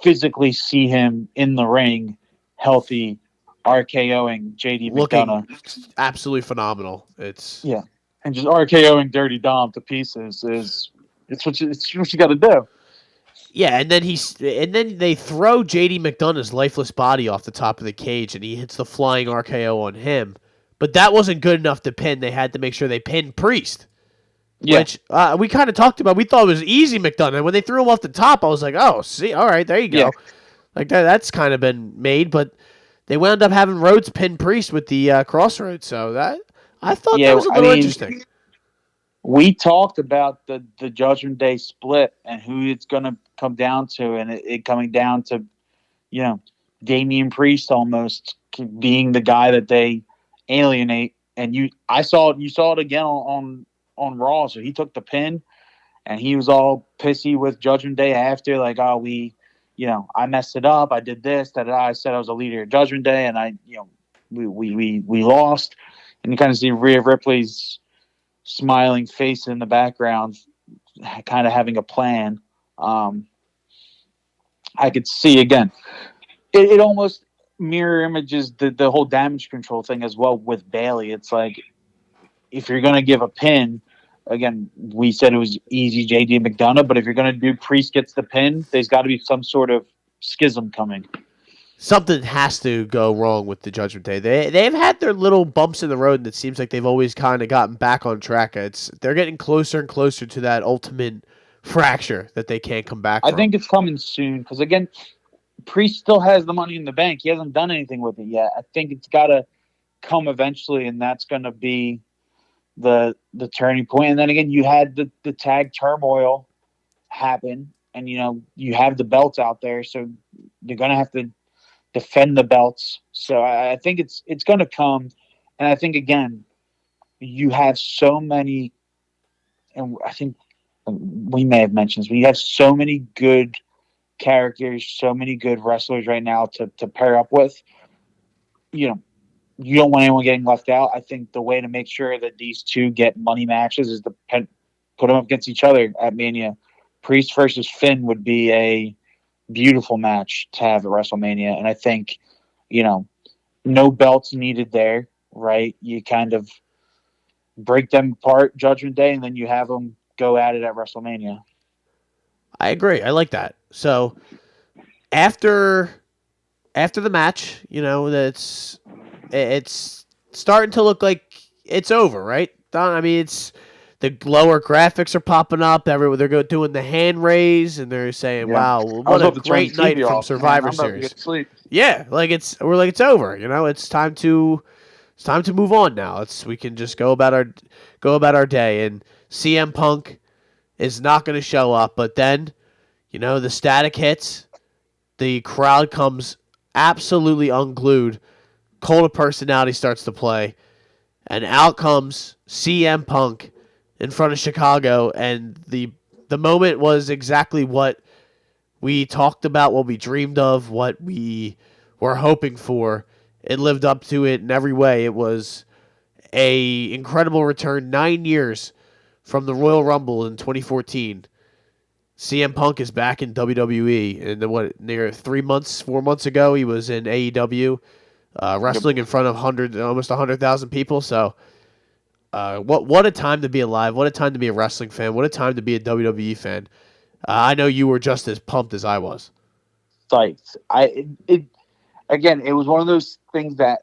physically see him in the ring, healthy, RKOing JD McDonough, absolutely phenomenal. And just RKOing Dirty Dom to pieces it's what you got to do. Yeah, and then they throw JD McDonough's lifeless body off the top of the cage, and he hits the flying RKO on him. But that wasn't good enough to pin. They had to make sure they pinned Priest. Yeah. Which we kind of talked about. We thought it was easy McDonough. And when they threw him off the top, I was like, oh, see, all right, there you go. Yeah. Like that's kind of been made, but they wound up having Rhodes pin Priest with the Crossroads. So I thought that was a little interesting. We talked about the Judgment Day split and who it's going to come down to, and it coming down to, Damian Priest almost being the guy that they alienate. And you saw it again on Raw. So he took the pin, and he was all pissy with Judgment Day after, like, oh, I messed it up. I did this. That I said I was a leader of Judgment Day, and we lost. And you kind of see Rhea Ripley's smiling face in the background, kind of having a plan. I could see again. It almost mirror images the whole damage control thing as well with Bayley. It's like, if you're going to give a pin, again, we said it was easy JD McDonough, but if you're going to do Priest gets the pin, there's got to be some sort of schism coming. Something has to go wrong with the Judgment Day. They've had their little bumps in the road, and it seems like they've always kind of gotten back on track. They're getting closer and closer to that ultimate fracture that they can't come back from. I think it's coming soon because, again, Priest still has the money in the bank. He hasn't done anything with it yet. I think it's got to come eventually, and that's going to be the turning point. And then again, you had the tag turmoil happen, and you have the belts out there, so you're going to have to defend the belts. So I think it's going to come, and I think again, you have so many, and I think we may have mentioned this, but you have so many good characters, so many good wrestlers right now to pair up with. You don't want anyone getting left out. I think the way to make sure that these two get money matches is to put them up against each other at Mania. Priest versus Finn would be a beautiful match to have at WrestleMania. And I think, no belts needed there, right? You kind of break them apart Judgment Day, and then you have them go at it at WrestleMania. I agree. I like that. So after the match, it's starting to look like it's over, right? I mean, it's the lower graphics are popping up. They're doing the hand raise, and they're saying, "Wow, what a great night from Survivor Series." Yeah, it's over. It's time to move on now. We can just go about our day. And CM Punk is not going to show up, but then, the static hits, the crowd comes absolutely unglued. Cult of Personality starts to play, and out comes CM Punk in front of Chicago, and the moment was exactly what we talked about, what we dreamed of, what we were hoping for. It lived up to it in every way. It was a incredible return 9 years from the Royal Rumble in 2014. CM Punk is back in WWE, and near 4 months ago, he was in AEW, wrestling in front of almost 100,000 people. So, what a time to be alive! What a time to be a wrestling fan! What a time to be a WWE fan! I know you were just as pumped as I was. Psyched. It was one of those things that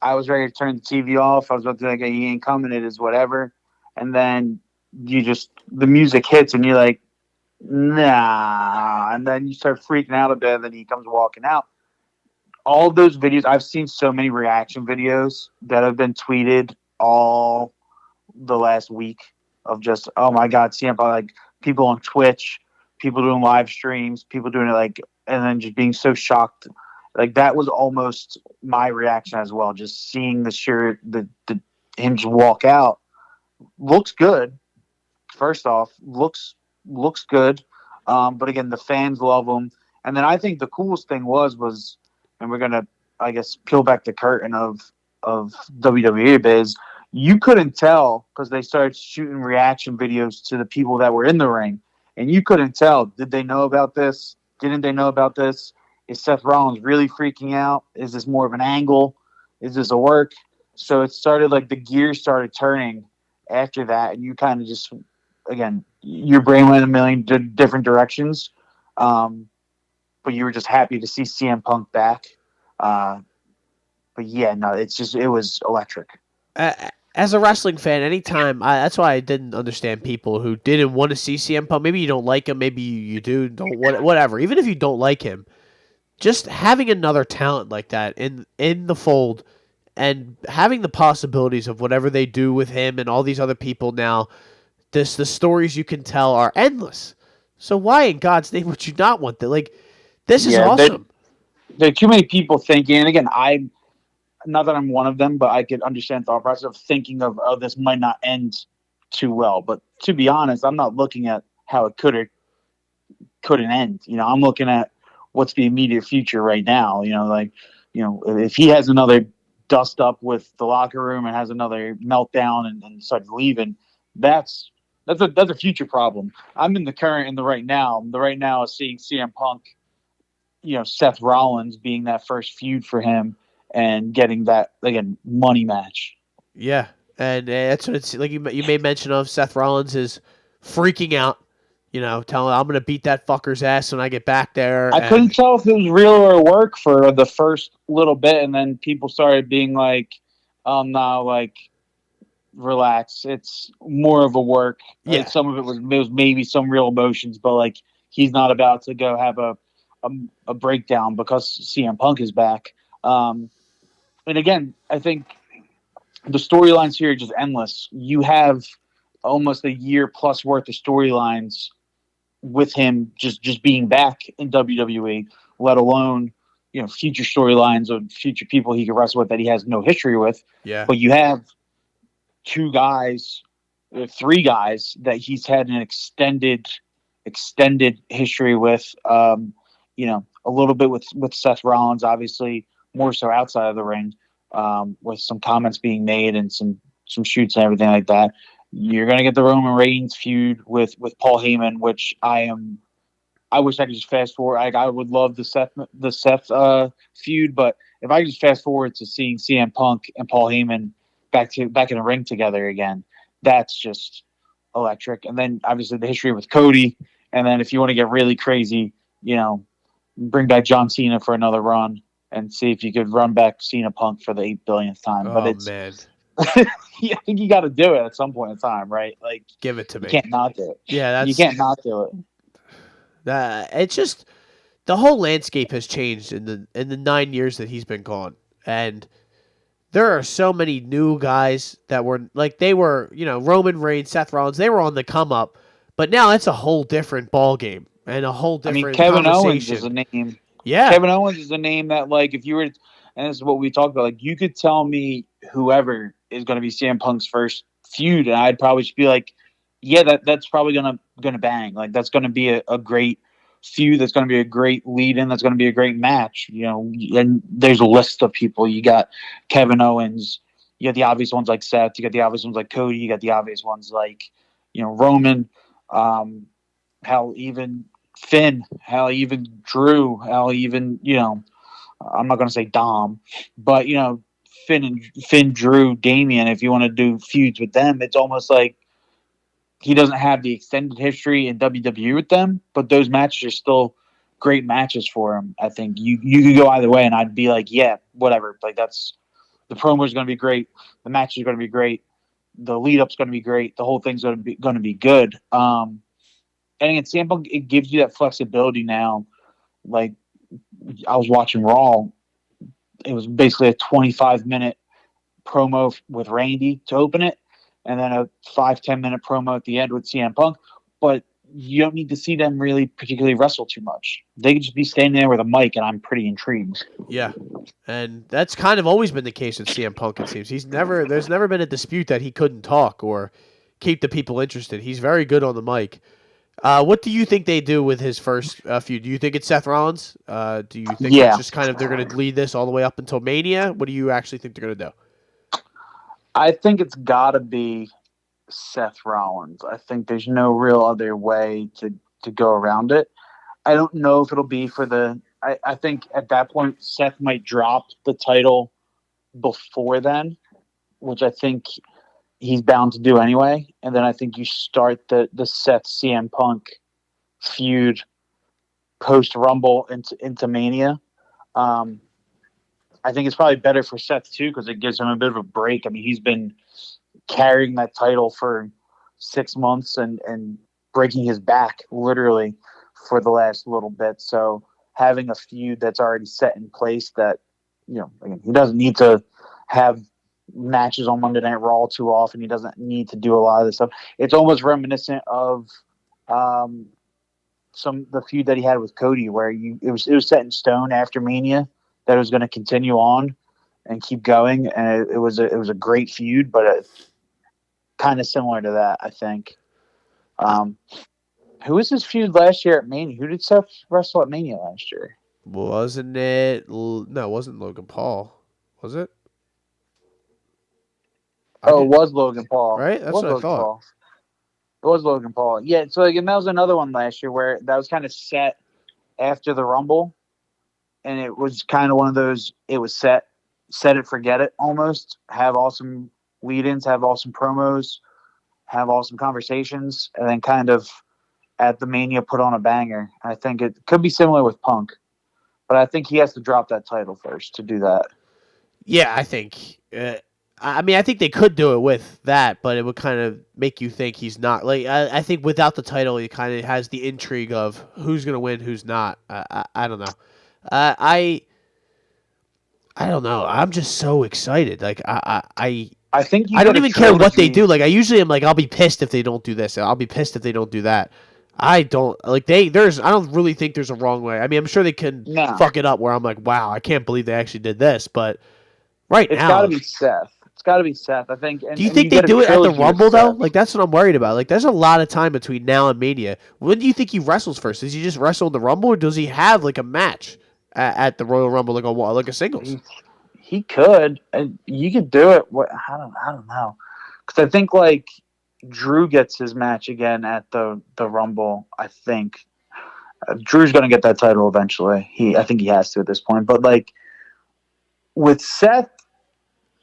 I was ready to turn the TV off. I was about to be like, he ain't coming. It is whatever. And then the music hits, and you're like, nah. And then you start freaking out a bit, and then he comes walking out. All of those videos, I've seen so many reaction videos that have been tweeted all the last week of just, oh my God, CM Punk, like people on Twitch, people doing live streams, people doing it and then just being so shocked. Like that was almost my reaction as well. Just seeing him just walk out looks good. First off, looks good. But again, the fans love him. And then I think the coolest thing was, and we're gonna, I guess, peel back the curtain of WWE biz. You couldn't tell because they started shooting reaction videos to the people that were in the ring, and you couldn't tell. Did they know about this? Didn't they know about this? Is Seth Rollins really freaking out? Is this more of an angle? Is this a work? So it started the gears started turning after that, and you kind of just, again, your brain went in a million different directions. But you were just happy to see CM Punk back. But yeah, no, it was electric. As a wrestling fan, anytime, that's why I didn't understand people who didn't want to see CM Punk. Maybe you don't like him, maybe you do, whatever. Even if you don't like him, just having another talent like that in the fold and having the possibilities of whatever they do with him and all these other people now, the stories you can tell are endless. So why in God's name would you not want that? This is awesome. There are too many people thinking, and again, not that I'm one of them, but I could understand the thought process of thinking of, this might not end too well. But to be honest, I'm not looking at how it could or couldn't end. I'm looking at what's the immediate future right now. If he has another dust up with the locker room and has another meltdown and starts leaving, that's a future problem. I'm in the current and the right now. The right now is seeing CM Punk, Seth Rollins being that first feud for him and getting that, again, money match. Yeah. And that's what it's like. You made mention of Seth Rollins is freaking out. Telling I'm gonna beat that fucker's ass when I get back there. I couldn't tell if it was real or work for the first little bit, and then people started being like, no, like, relax. It's more of a work. Yeah. Like, some of it was maybe some real emotions, but like he's not about to go have a breakdown because CM Punk is back. And again, I think the storylines here are just endless. You have almost a year plus worth of storylines with him just being back in WWE, let alone future storylines of future people he could wrestle with that he has no history with. Yeah. But you have three guys that he's had an extended history with. A little bit with Seth Rollins, obviously more so outside of the ring, with some comments being made and some shoots and everything like that. You're going to get the Roman Reigns feud with Paul Heyman, which I wish I could just fast forward. I would love the Seth feud, but if I could just fast forward to seeing CM Punk and Paul Heyman back in the ring together again, that's just electric. And then obviously the history with Cody, and then if you want to get really crazy, bring back John Cena for another run and see if you could run back Cena Punk for the 8 billionth time. Oh, but it's man. I think you got to do it at some point in time, right? Like, give it to me. You can't not do it. Yeah, you can't not do it. It's just the whole landscape has changed in the 9 years that he's been gone, and there are so many new guys that were Roman Reigns, Seth Rollins. They were on the come up, but now it's a whole different ball game and a whole different. Kevin conversation. Owens is a name. Yeah, Kevin Owens is a name that, like, if you were, and this is what we talked about, like, you could tell me whoever is going to be CM Punk's first feud, and I'd probably just be like, yeah, that's probably gonna bang. Like, that's going to be a great feud. That's going to be a great lead-in. That's going to be a great match. And there's a list of people. You got Kevin Owens. You got the obvious ones like Seth. You got the obvious ones like Cody. You got the obvious ones like Roman. Hell, even Finn. Hell, even Drew. Hell, even I'm not going to say Dom, but Finn, Drew, Damian. If you want to do feuds with them, it's almost like he doesn't have the extended history in WWE with them, but those matches are still great matches for him. I think you could go either way, and I'd be like, yeah, whatever. Like, that's the promo is going to be great, the match is going to be great, the lead up's going to be great, the whole thing's going to be good. And again, CM Punk, it gives you that flexibility now. Like, I was watching Raw. It was basically a 25-minute promo with Randy to open it, and then a 5-10 minute promo at the end with CM Punk. But you don't need to see them really particularly wrestle too much. They could just be standing there with a mic, and I'm pretty intrigued. Yeah, and that's kind of always been the case with CM Punk, it seems. There's never been a dispute that he couldn't talk or keep the people interested. He's very good on the mic. What do you think they do with his first feud? Do you think it's Seth Rollins? Do you think it's just kind of they're going to lead this all the way up until Mania? What do you actually think they're going to do? I think it's got to be Seth Rollins. I think there's no real other way to go around it. I don't know if it'll be for the – I think at that point Seth might drop the title before then, which I think he's bound to do anyway. And then I think you start the Seth CM Punk feud post-Rumble into Mania. I think it's probably better for Seth, too, because it gives him a bit of a break. I mean, he's been carrying that title for 6 months and breaking his back, literally, for the last little bit. So having a feud that's already set in place that, again, he doesn't need to have matches on Monday Night Raw too often. He doesn't need to do a lot of this stuff. It's almost reminiscent of the feud that he had with Cody, where it was set in stone after Mania that it was going to continue on and keep going, and it was a great feud, but kind of similar to that, I think. Who was his feud last year at Mania? Who did Seth wrestle at Mania last year? Wasn't it? No, it wasn't Logan Paul. Was it? It was Logan Paul. Right? That's what I thought. Paul. It was Logan Paul. Yeah, so again, that was another one last year where that was kind of set after the Rumble. And it was kind of one of those, it was set it, forget it almost. Have awesome lead-ins, have awesome promos, have awesome conversations, and then kind of at the Mania put on a banger. I think it could be similar with Punk, but I think he has to drop that title first to do that. Yeah, I think. I think they could do it with that, but it would kind of make you think he's not. Like, I think without the title, he kind of has the intrigue of who's going to win, who's not. I don't know. I don't know. I'm just so excited. Like, I think I don't even care what they do. Like, I usually am like, I'll be pissed if they don't do this. I'll be pissed if they don't do that. I don't like I don't really think there's a wrong way. I mean, I'm sure they can fuck it up where I'm like, wow, I can't believe they actually did this. But now, it's got to be Seth. It's got to be Seth. I think. Do you think they do it at the Rumble though? Like, that's what I'm worried about. Like, there's a lot of time between now and Mania. When do you think he wrestles first? Does he just wrestle in the Rumble, or does he have like a match at the Royal Rumble, like a singles? He could, and you could do it. I don't know, because I think like Drew gets his match again at the Rumble. I think Drew's going to get that title eventually. I think he has to at this point. But like with Seth,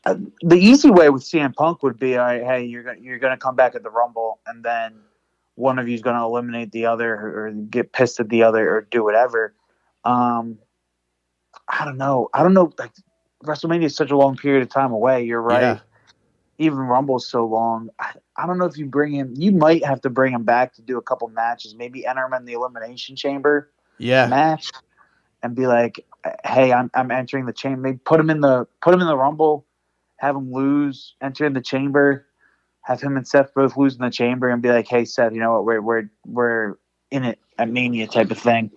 the easy way with CM Punk would be, hey, you're going to come back at the Rumble, and then one of you is going to eliminate the other, or get pissed at the other, or do whatever. I don't know. Like, WrestleMania is such a long period of time away. You're right. Yeah. Even Rumble's so long. I don't know if you bring him. You might have to bring him back to do a couple matches. Maybe enter him in the Elimination Chamber match, and be like, "Hey, I'm entering the chamber." Maybe put him in the Rumble, have him lose, enter in the chamber, have him and Seth both lose in the chamber, and be like, "Hey, Seth, you know what? We're in it at Mania," type of thing.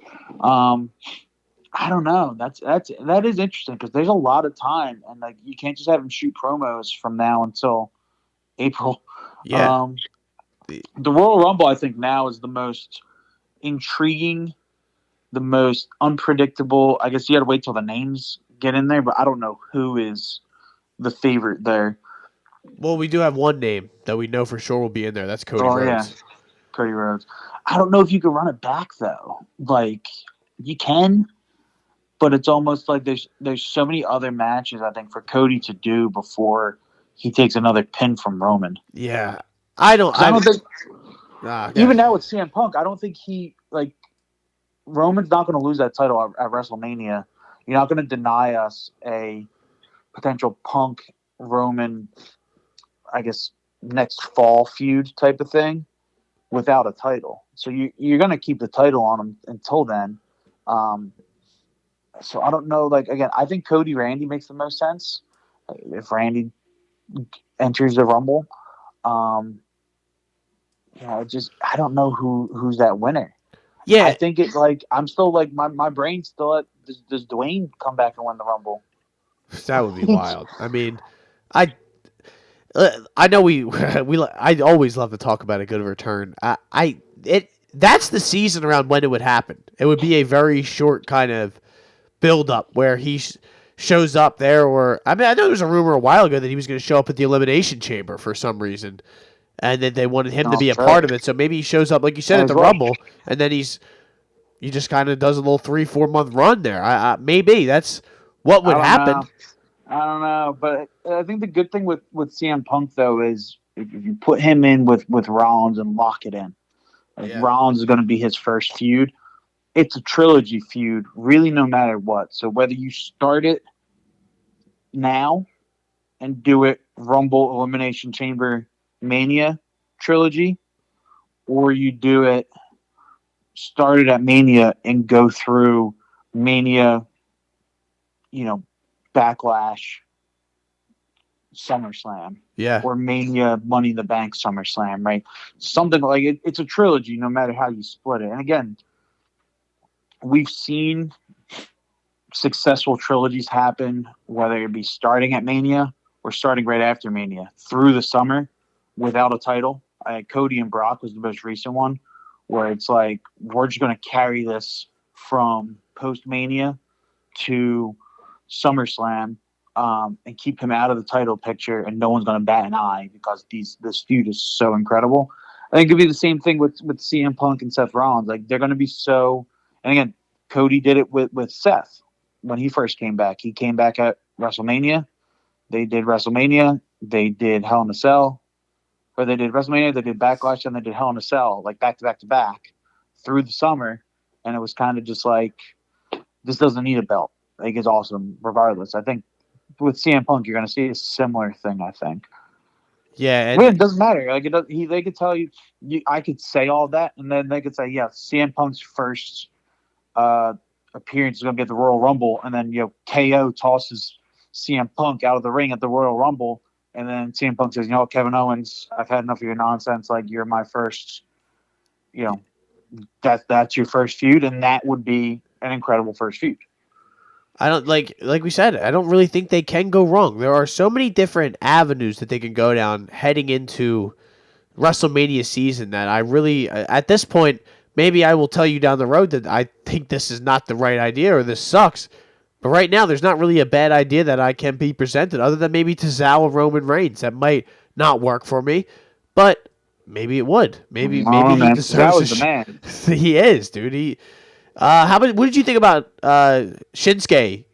I don't know. That is interesting, because there's a lot of time, and like you can't just have him shoot promos from now until April. Yeah. The Royal Rumble, I think, now is the most intriguing, the most unpredictable. I guess you got to wait till the names get in there, but I don't know who is the favorite there. Well, we do have one name that we know for sure will be in there. That's Cody Rhodes. Yeah. Cody Rhodes. I don't know if you can run it back though. Like, you can. But it's almost like there's so many other matches, I think, for Cody to do before he takes another pin from Roman. Yeah. I don't think even now with CM Punk, I don't think Roman's not going to lose that title at WrestleMania. You're not going to deny us a potential Punk Roman, I guess, next fall feud type of thing without a title. So you're going to keep the title on him until then. So I don't know. Like, again, I think Cody Randy makes the most sense if Randy enters the Rumble. I don't know who's that winner. Yeah, I think it's like I'm still like my brain's still at does Dwayne come back and win the Rumble? That would be wild. I mean, I know I always love to talk about a good return. That's the season around when it would happen. It would be a very short kind of build up where he shows up there, or I know there was a rumor a while ago that he was going to show up at the Elimination Chamber for some reason, and then they wanted him to be a part of it. So maybe he shows up, like you said, at the Rumble, and then he just kind of does a little 3-4 month run there. Maybe that's what would happen. I don't know, but I think the good thing with CM Punk though is if you put him in with Rollins and lock it in, Rollins is going to be his first feud. It's a trilogy feud, really, no matter what. So whether you start it now and do it Rumble, Elimination Chamber, Mania trilogy, or you do it, start it at Mania and go through Mania, Backlash, SummerSlam. Yeah. Or Mania, Money in the Bank, SummerSlam, right? Something like it. It's a trilogy, no matter how you split it. And again, we've seen successful trilogies happen, whether it be starting at Mania or starting right after Mania, through the summer without a title. Cody and Brock was the most recent one, where it's like, we're just going to carry this from post-Mania to SummerSlam and keep him out of the title picture, and no one's going to bat an eye because this feud is so incredible. I think it could be the same thing with CM Punk and Seth Rollins. Like, they're going to be so... And again, Cody did it with Seth when he first came back. He came back at WrestleMania. They did WrestleMania. they did Hell in a Cell, or they did WrestleMania, they did Backlash, and they did Hell in a Cell, like back to back to back through the summer. And it was kind of just like, this doesn't need a belt. Like, it's awesome regardless. I think with CM Punk, you're going to see a similar thing, I think. Yeah, Well, and it doesn't matter. Like, they could tell you, I could say all that, and then they could say, yeah, CM Punk's first appearance is going to be at the Royal Rumble, and then, KO tosses CM Punk out of the ring at the Royal Rumble, and then CM Punk says, Kevin Owens, I've had enough of your nonsense. Like, you're my first, that's your first feud, and that would be an incredible first feud. I don't like we said, I don't really think they can go wrong. There are so many different avenues that they can go down heading into WrestleMania season that I really, at this point, maybe I will tell you down the road that I think this is not the right idea or this sucks. But right now, there's not really a bad idea that I can be presented, other than maybe Tozawa Roman Reigns. That might not work for me, but maybe it would. Maybe he Man, deserves that was the man. He is, dude. What did you think about Shinsuke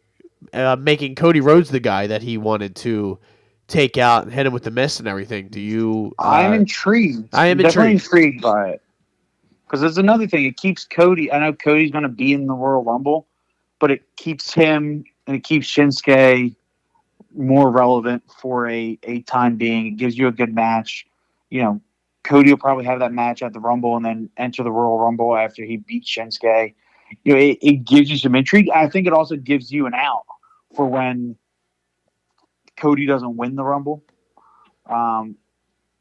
making Cody Rhodes the guy that he wanted to take out and hit him with the mist and everything? Do you? I'm intrigued. I am definitely intrigued. intrigued by it. Because there's another thing. It keeps Cody. I know Cody's going to be in the Royal Rumble, but it keeps him and it keeps Shinsuke more relevant for a time being. It gives you a good match. Cody will probably have that match at the Rumble and then enter the Royal Rumble after he beats Shinsuke. It gives you some intrigue. I think it also gives you an out for when Cody doesn't win the Rumble.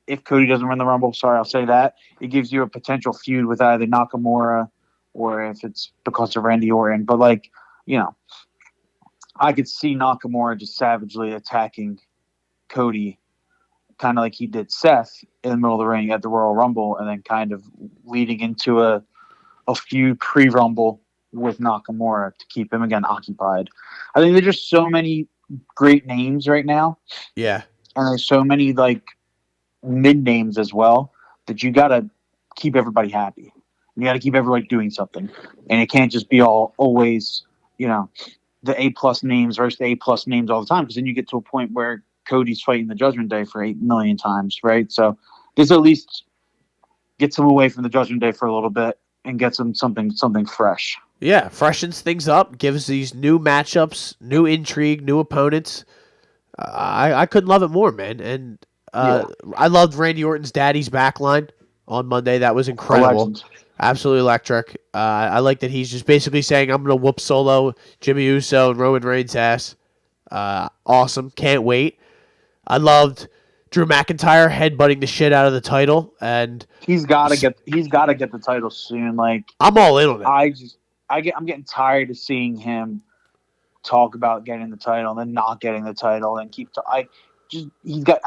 If Cody doesn't win the Rumble, sorry, I'll say that. It gives you a potential feud with either Nakamura or if it's because of Randy Orton. But, I could see Nakamura just savagely attacking Cody, kind of like he did Seth in the middle of the ring at the Royal Rumble, and then kind of leading into a feud pre-Rumble with Nakamura to keep him again occupied. I think there's just so many great names right now. Yeah. And there's so many mid names as well that you got to keep everybody happy. You got to keep everybody doing something. And it can't just be always, the A+ names versus the A+ names all the time, because then you get to a point where Cody's fighting the Judgment Day for 8 million times, right? So just at least get some away from the Judgment Day for a little bit and get something fresh. Yeah, freshens things up, gives these new matchups, new intrigue, new opponents. I couldn't love it more, man. And I loved Randy Orton's Daddy's backline on Monday. That was incredible. Absolutely electric. I like that he's just basically saying, I'm going to whoop Solo, Jimmy Uso, and Roman Reigns' ass. Awesome. Can't wait. I loved Drew McIntyre headbutting the shit out of the title, and he's got to get the title soon. Like, I'm all in on it. I'm getting tired of seeing him talk about getting the title and then not getting the title and I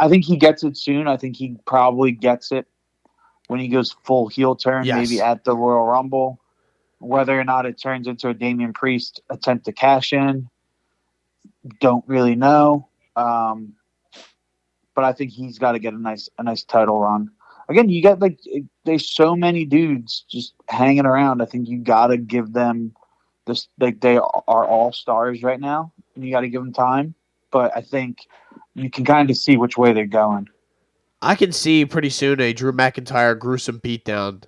think he gets it soon. I think he probably gets it when he goes full heel turn, maybe at the Royal Rumble. Whether or not it turns into a Damian Priest attempt to cash in, don't really know. But I think he's got to get a nice title run. Again, you got there's so many dudes just hanging around. I think you got to give them this. They are all stars right now, and you got to give them time. But I think you can kind of see which way they're going. I can see pretty soon a Drew McIntyre gruesome beatdown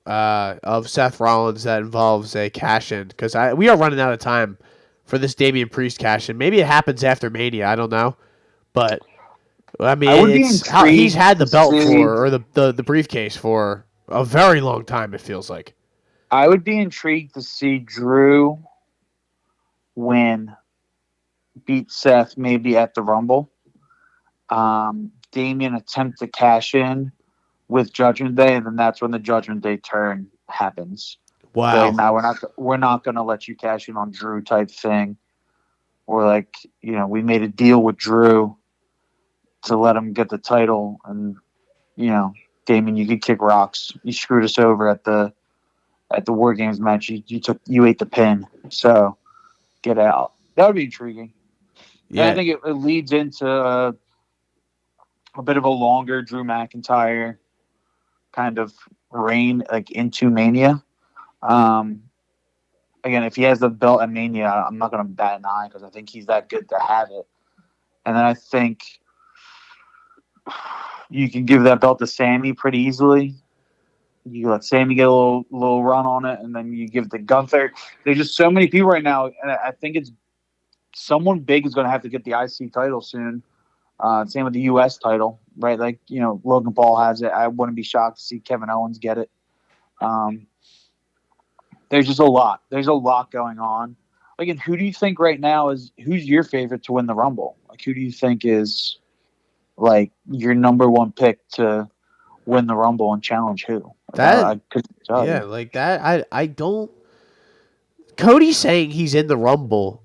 of Seth Rollins that involves a cash in, because we are running out of time for this Damian Priest cash in. Maybe it happens after Mania. I don't know, but. I mean, he's had the belt or the briefcase for a very long time, it feels like. I would be intrigued to see Drew beat Seth maybe at the Rumble. Damian attempt to cash in with Judgment Day, and then that's when the Judgment Day turn happens. Wow. So now we're not going to let you cash in on Drew type thing. Or we made a deal with Drew to let him get the title, and Damien, you could kick rocks. You screwed us over at the War Games match. You ate the pin, so get out. That would be intriguing. Yeah, and I think it leads into a bit of a longer Drew McIntyre kind of reign, into Mania. Again, if he has the belt at Mania, I'm not going to bat an eye because I think he's that good to have it. And then I think You can give that belt to Sammy pretty easily. You let Sammy get a little run on it, and then you give it to Gunther. There's just so many people right now, and I think it's someone big is going to have to get the IC title soon. Same with the US title, right? Like, Logan Paul has it. I wouldn't be shocked to see Kevin Owens get it. There's just a lot. There's a lot going on. Like, and who do you think right now who's your favorite to win the Rumble? Like, who do you think is like your number one pick to win the Rumble and challenge who? I couldn't tell you. Like that. I don't. Cody saying he's in the Rumble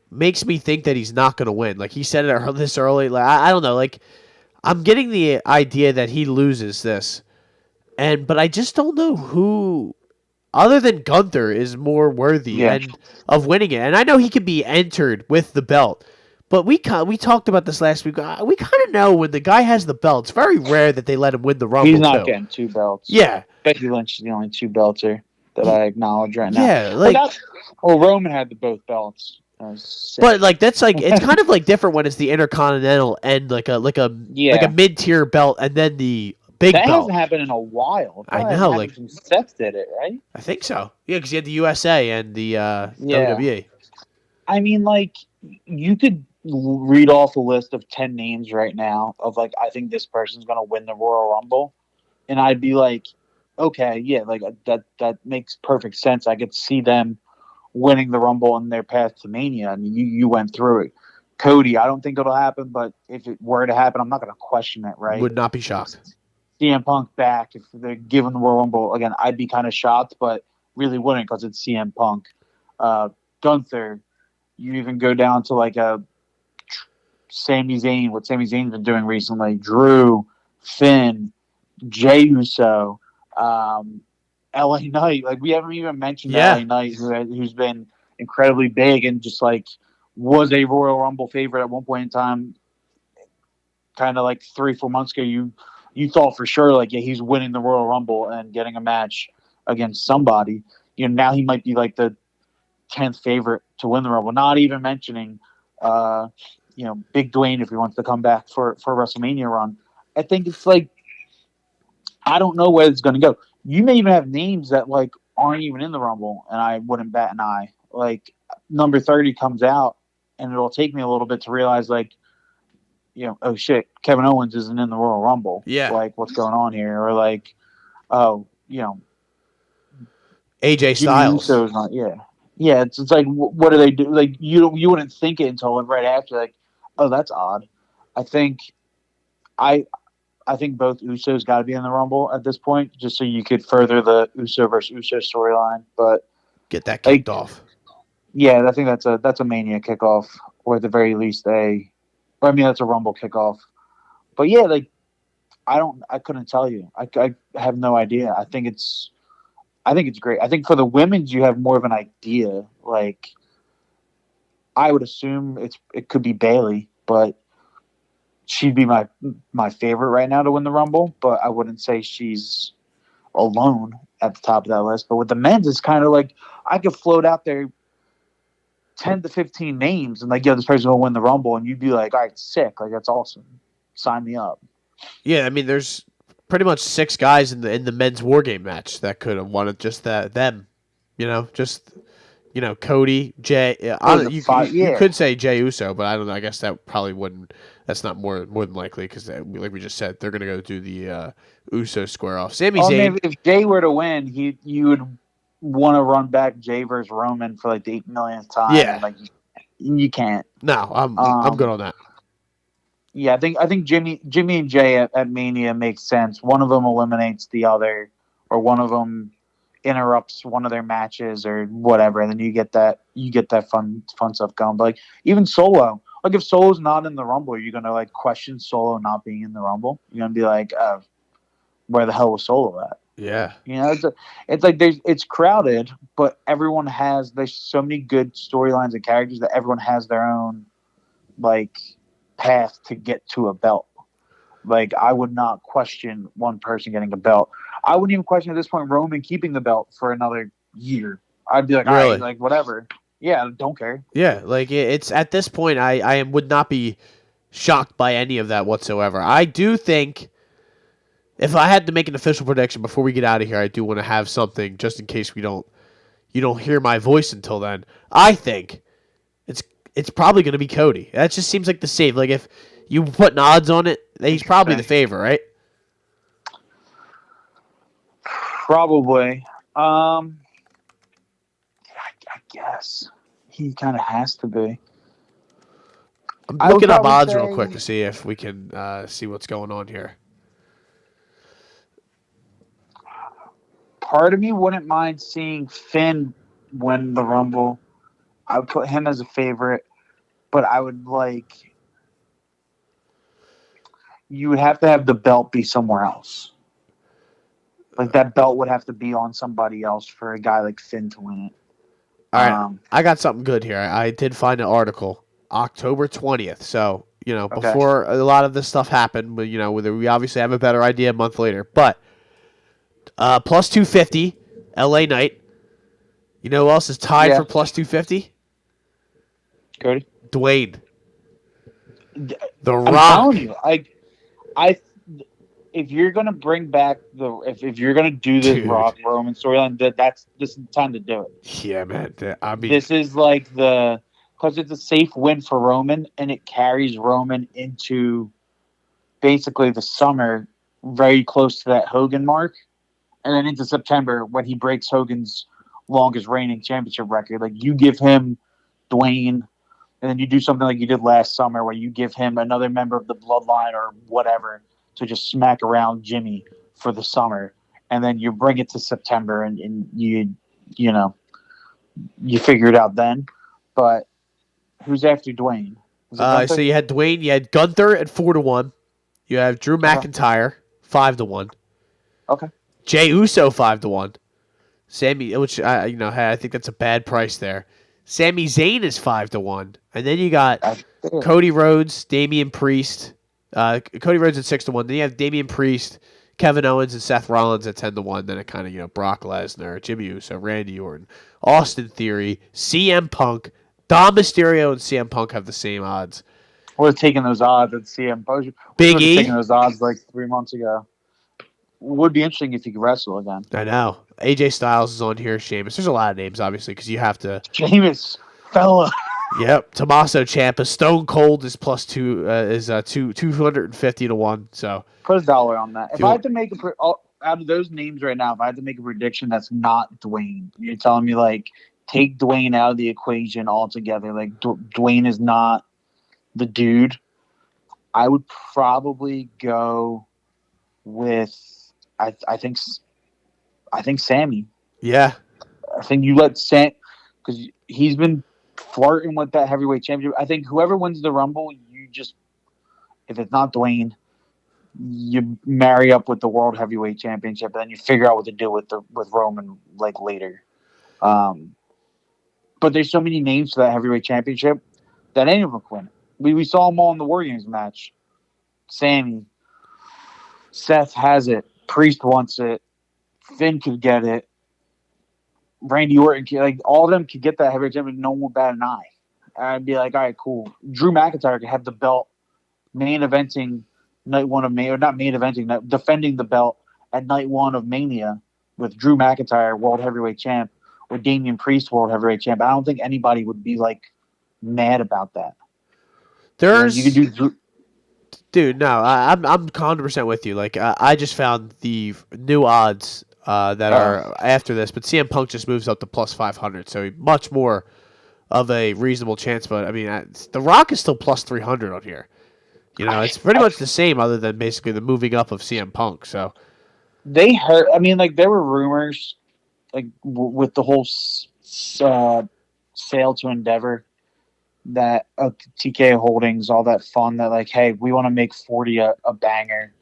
makes me think that he's not going to win. Like, he said it this early. Like, I don't know. Like, I'm getting the idea that he loses this, but I just don't know who, other than Gunther, is more worthy of winning it. And I know he could be entered with the belt, but we talked about this last week. We kind of know when the guy has the belt, it's very rare that they let him win the Rumble. He's not getting 2 belts. Yeah. Becky Lynch is the only 2 belter that I acknowledge right now. Yeah, Roman had both belts. But that's it's kind of like different when it's the Intercontinental and like a mid-tier belt, and then the big belt. That hasn't happened in a while. I know, like Seth did it, right? I think so. Yeah, because you had the USA and the WWE. I mean, like, you could read off a list of 10 names right now of like, I think this person's gonna win the Royal Rumble, and I'd be like, okay, yeah, like that makes perfect sense. I could see them winning the Rumble on their path to Mania. I mean, you went through it. Cody, I don't think it'll happen, but if it were to happen, I'm not going to question it, right? Would not be shocked. CM Punk back, if they're giving the Royal Rumble, again, I'd be kind of shocked, but really wouldn't because it's CM Punk. Gunther, you even go down to like a Sami Zayn, what Sami Zayn's been doing recently, Drew, Finn, Jey Uso, LA Knight, like we haven't even mentioned LA Knight, who's been incredibly big and just like was a Royal Rumble favorite at one point in time. Kind of like 3-4 months ago, you thought for sure like he's winning the Royal Rumble and getting a match against somebody. Now he might be like the 10th favorite to win the Rumble. Not even mentioning, Big Dwayne if he wants to come back for a WrestleMania run. I think it's like I don't know where it's going to go. You may even have names that like aren't even in the Rumble, and I wouldn't bat an eye. Like number 30 comes out, and it'll take me a little bit to realize, like, oh shit, Kevin Owens isn't in the Royal Rumble. Yeah, like what's going on here? Or like, AJ Styles. Not, yeah. It's like what do they do? Like you wouldn't think it until right after. Like, oh, that's odd. I think both Usos got to be in the Rumble at this point, just so you could further the Uso versus Uso storyline. But get that kicked off. Yeah, I think that's a Mania kickoff, or at the very least that's a Rumble kickoff. But yeah, like I couldn't tell you. I have no idea. I think it's great. I think for the women's, you have more of an idea. Like I would assume it could be Bayley, but she'd be my favorite right now to win the Rumble, but I wouldn't say she's alone at the top of that list. But with the men's, it's kind of like I could float out there 10 to 15 names and like, this person will win the Rumble, and you'd be like, all right, sick. Like, that's awesome. Sign me up. Yeah, I mean, there's pretty much 6 guys in the men's War Game match that could have won it. Just them, Cody, Jay. You could say Jey Uso, but I don't know. I guess that probably wouldn't. That's not more than likely because, like we just said, they're gonna go do the Uso square off. Sami Zayn. If Jay were to win, you would want to run back Jay versus Roman for like the 8 millionth time. Yeah, like you can't. No, I'm good on that. Yeah, I think Jimmy and Jay at Mania makes sense. One of them eliminates the other, or one of them interrupts one of their matches or whatever, and then you get that fun stuff going. But like even Solo, like if Solo's not in the Rumble, are you gonna like question Solo not being in the Rumble? You're gonna be like, where the hell was Solo at? Yeah, it's like it's crowded, but there's so many good storylines and characters that everyone has their own like path to get to a belt. Like I would not question one person getting a belt. I wouldn't even question at this point Roman keeping the belt for another year. I'd be like, really? All right, like whatever. Yeah, don't care. Yeah, like it's at this point, I would not be shocked by any of that whatsoever. I do think if I had to make an official prediction before we get out of here, I do want to have something just in case you don't hear my voice until then. I think it's probably going to be Cody. That just seems like the safe. Like if you put odds on it, he's probably the favorite, right? Probably. I guess he kind of has to be. I'm looking up odds real quick to see if we can see what's going on here. Part of me wouldn't mind seeing Finn win the Rumble. I would put him as a favorite, but I would you would have to have the belt be somewhere else. Like that belt would have to be on somebody else for a guy like Finn to win it. All right, I got something good here. I did find an article, October 20th. So, before a lot of this stuff happened, but we obviously have a better idea a month later. But plus 250, LA Knight. You know who else is tied for plus 250? Cody? Dwayne. The I'm Rock. telling you, if you're gonna bring back if you're gonna do this Rock Roman storyline, this is the time to do it. Yeah, man. I mean, this is because it's a safe win for Roman, and it carries Roman into basically the summer, very close to that Hogan mark, and then into September when he breaks Hogan's longest reigning championship record. Like you give him Dwayne, and then you do something like you did last summer, where you give him another member of the Bloodline or whatever to just smack around Jimmy for the summer, and then you bring it to September, and you figure it out then. But who's after Dwayne? So you had Dwayne, you had Gunther at 4-1. You have Drew McIntyre 5-1. Okay. Jey Uso 5-1. Sammy, which I think that's a bad price there. Sami Zayn is 5-1, and then you got Cody Rhodes, Damian Priest. Cody Rhodes at 6-1. Then you have Damian Priest, Kevin Owens, and Seth Rollins at 10-1. Then it kind of Brock Lesnar, Jimmy Uso, Randy Orton, Austin Theory, CM Punk, Dom Mysterio, and CM Punk have the same odds. We're taking those odds at CM Punk. Big E taking those odds like 3 months ago. Would be interesting if he could wrestle again. I know. AJ Styles is on here. Sheamus. There's a lot of names, obviously, because you have to. Sheamus, fella. Yep. Tommaso Ciampa. Stone Cold is plus 250-1. So put $1 on that. If I had to make out of those names right now, if I had to make a prediction that's not Dwayne, you're telling me take Dwayne out of the equation altogether. Dwayne is not the dude. I would probably go with. I think Sammy. Yeah. I think you let Sam, because he's been flirting with that heavyweight championship. I think whoever wins the Rumble, if it's not Dwayne, you marry up with the World Heavyweight Championship, and then you figure out what to do with Roman later. But there's so many names for that heavyweight championship that any of them can win. We saw them all in the War Games match. Sammy, Seth has it. Priest wants it. Finn could get it. Randy Orton, all of them could get that heavyweight championship. No one would bat an eye. I'd be like, all right, cool. Drew McIntyre could have the belt, main eventing night one of Mania, or not main eventing, defending the belt at night one of Mania with Drew McIntyre, World Heavyweight Champ, or Damian Priest, World Heavyweight Champ. I don't think anybody would be mad about that. There's. You could do. Dude, no, I'm 100% with you. I just found the new odds that are after this, but CM Punk just moves up to plus 500, so much more of a reasonable chance. But I mean, The Rock is still plus 300 on here. It's pretty much the same, other than basically the moving up of CM Punk. So they heard. I mean, there were rumors, with the whole sale to Endeavor. That TK Holdings, all that fun, that hey, we want to make 40 a banger.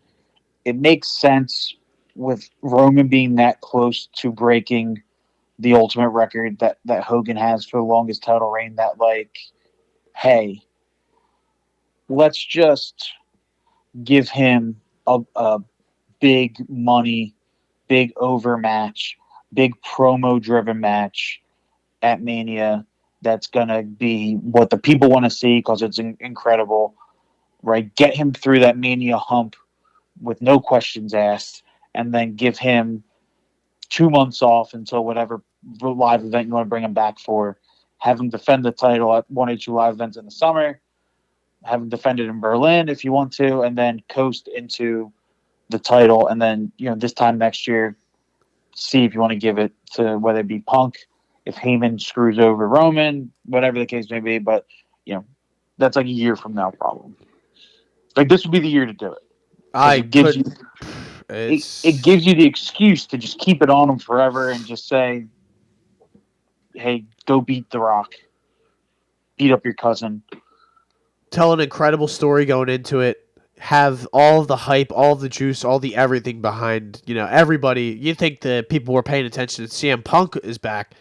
It makes sense with Roman being that close to breaking the ultimate record that Hogan has for the longest title reign, that hey, let's just give him a big money, big over match, big promo driven match at Mania. That's going to be what the people want to see because it's incredible. right? Get him through that Mania hump with no questions asked, and then give him 2 months off until whatever live event you want to bring him back for. Have him defend the title at one or two live events in the summer. Have him defend it in Berlin if you want to, and then coast into the title. And then, this time next year, see if you want to give it to whether it be Punk, if Heyman screws over Roman, whatever the case may be. But, that's like a year from now problem. Like, this would be the year to do it. It gives you the excuse to just keep it on him forever and just say, hey, go beat The Rock. Beat up your cousin. Tell an incredible story going into it. Have all of the hype, all of the juice, all the everything behind, everybody. You think the people were paying attention. CM Punk is back.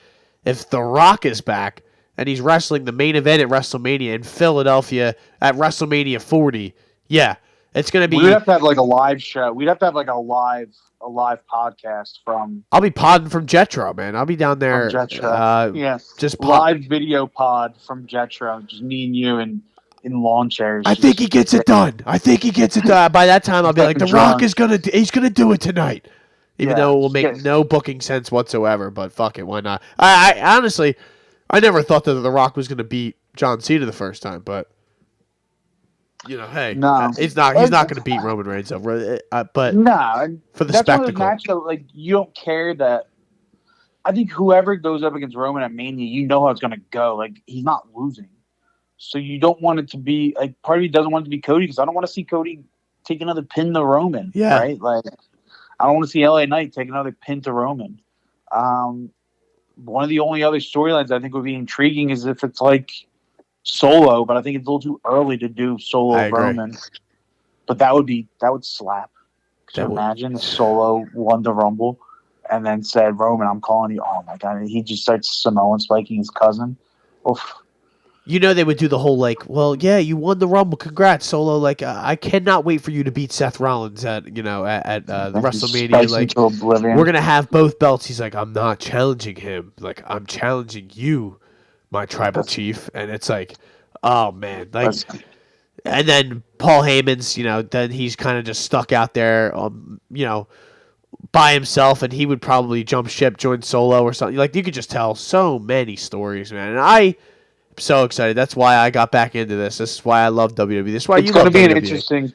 If The Rock is back and he's wrestling the main event at WrestleMania in Philadelphia at WrestleMania 40, yeah, it's going to be... We'd have to have like a live show. We'd have to have like a live podcast from... I'll be podding from Jetro, man. I'll be down there. From Jetro. Yes. Just live video pod from Jetro. Just me and you in lawn chairs. I think he gets it done. By that time, I'll be like, The Rock he's gonna do it tonight. Even though it will make no booking sense whatsoever, but fuck it, why not? I honestly, I never thought that The Rock was gonna beat John Cena the first time, but hey, no, he's not gonna beat Roman Reigns over. But no, for the that's spectacle, one of those matches that, like, you don't care that. I think whoever goes up against Roman at Mania, how it's gonna go. Like, he's not losing. So you don't want it to be like, part of me doesn't want it to be Cody, because I don't want to see Cody take another pin to Roman. Yeah. Right? Like, I don't want to see LA Knight take another pin to Roman. One of the only other storylines I think would be intriguing is if it's like Solo, but I think it's a little too early to do Solo Roman. But that would slap. Could you imagine if Solo won the Rumble and then said, Roman, I'm calling you. Oh my God. And he just starts Samoan spiking his cousin. Oof. They would do the whole like, well, yeah, you won the Rumble, congrats, Solo. Like, I cannot wait for you to beat Seth Rollins at the WrestleMania. Like, we're gonna have both belts. He's like, I'm not challenging him. Like, I'm challenging you, my tribal chief. And it's like, oh man, like, and then Paul Heyman's, then he's kind of just stuck out there, by himself, and he would probably jump ship, join Solo or something. Like, you could just tell so many stories, man. And I'm so excited. That's why I got back into this. This is why I love WWE. This is why it's going to be an interesting.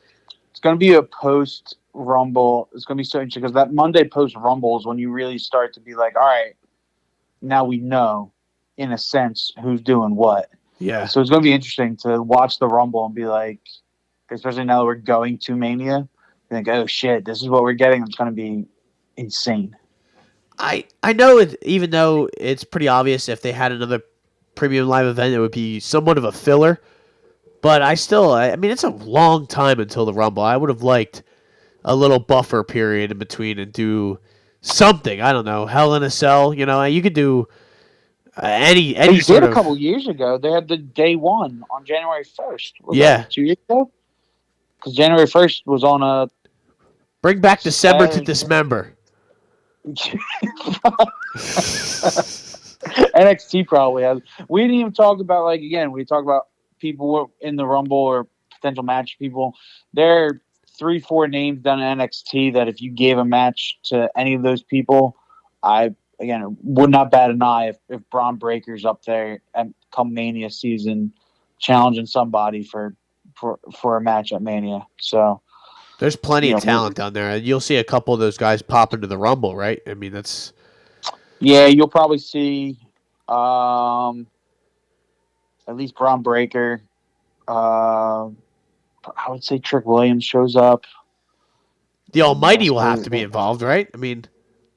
It's going to be a post Rumble. It's going to be so interesting because that Monday post Rumble is when you really start to be like, all right, now we know, in a sense, who's doing what. Yeah. So it's going to be interesting to watch the Rumble and be like, especially now that we're going to Mania, think, oh shit, this is what we're getting. It's going to be insane. I know it, even though it's pretty obvious if they had another premium live event, it would be somewhat of a filler. But I mean, it's a long time until the Rumble. I would have liked a little buffer period in between and do something. I don't know, Hell in a Cell. You could do any. They did a couple years ago. They had the day one on January 1st. Yeah, 2 years ago. Because January 1st was on a. Bring back December to Dismember. NXT probably has. We didn't even talk about, like, again, we talk about people in the Rumble or potential match people. There are 3-4 names down in NXT that if you gave a match to any of those people, I would not bat an eye if Braun Breaker's up there and come Mania season challenging somebody for a match at Mania. So there's plenty of talent down there. You'll see a couple of those guys pop into the Rumble, right? I mean, that's... Yeah, you'll probably see at least Braun Breaker. I would say Trick Williams shows up. The Almighty will have to be involved, right? I mean,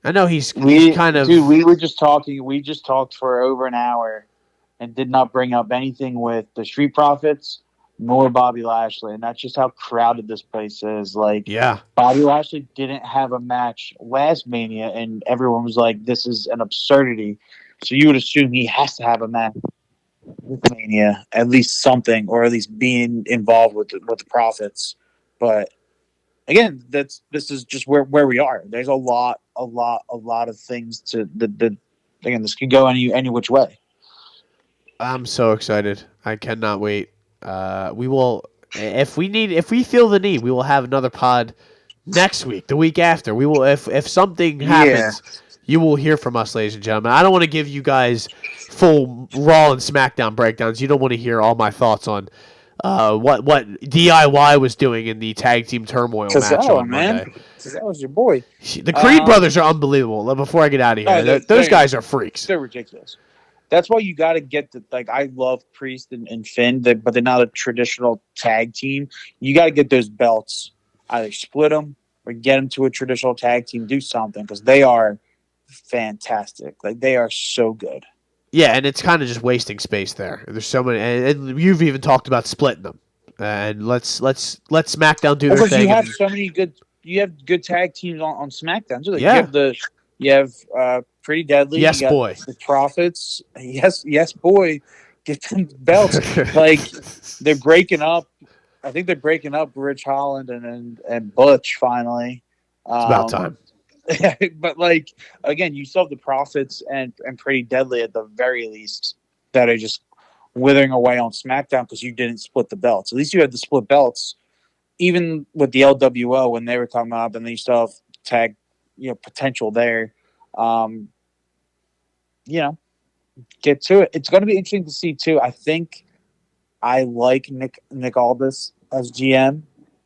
I know he's kind of... Dude, we were just talking. We just talked for over an hour and did not bring up anything with the Street Profits nor Bobby Lashley. And that's just how crowded this place is. Like, yeah, Bobby Lashley didn't have a match last Mania, and everyone was like, this is an absurdity. So you would assume he has to have a match with Mania, at least something, or at least being involved with the Profits. But again, this is just where we are. There's a lot of things to again, this could go any which way. I'm so excited. I cannot wait. We will If we feel the need, we will have another pod next week, the week after. We will if something happens, you will hear from us, ladies and gentlemen. I don't want to give you guys full Raw and SmackDown breakdowns. You don't want to hear all my thoughts on what DIY was doing in the tag team turmoil match on Monday. That was your boy. The Creed brothers are unbelievable. Before I get out of here, those guys are freaks. They're ridiculous. That's why you got to get I love Priest and Finn, but they're not a traditional tag team. You got to get those belts. Either split them or get them to a traditional tag team. Do something because they are fantastic. Like they are so good. Yeah, and it's kind of just wasting space there. There's so many, and you've even talked about splitting them. And let's SmackDown do their thing. You have so many good. You have good tag teams on SmackDown. So you have Pretty Deadly. Yes, boy. The Profits. Yes, boy. Get them belts. Like they're breaking up. I think they're breaking up Rich Holland and Butch finally. It's about time. But again, you still have the Profits and Pretty Deadly at the very least that are just withering away on SmackDown because you didn't split the belts. At least you had the split belts. Even with the LWO when they were coming up, and then you still have tag, potential there. Get to it. It's going to be interesting to see too. I think I like Nick Aldis as GM.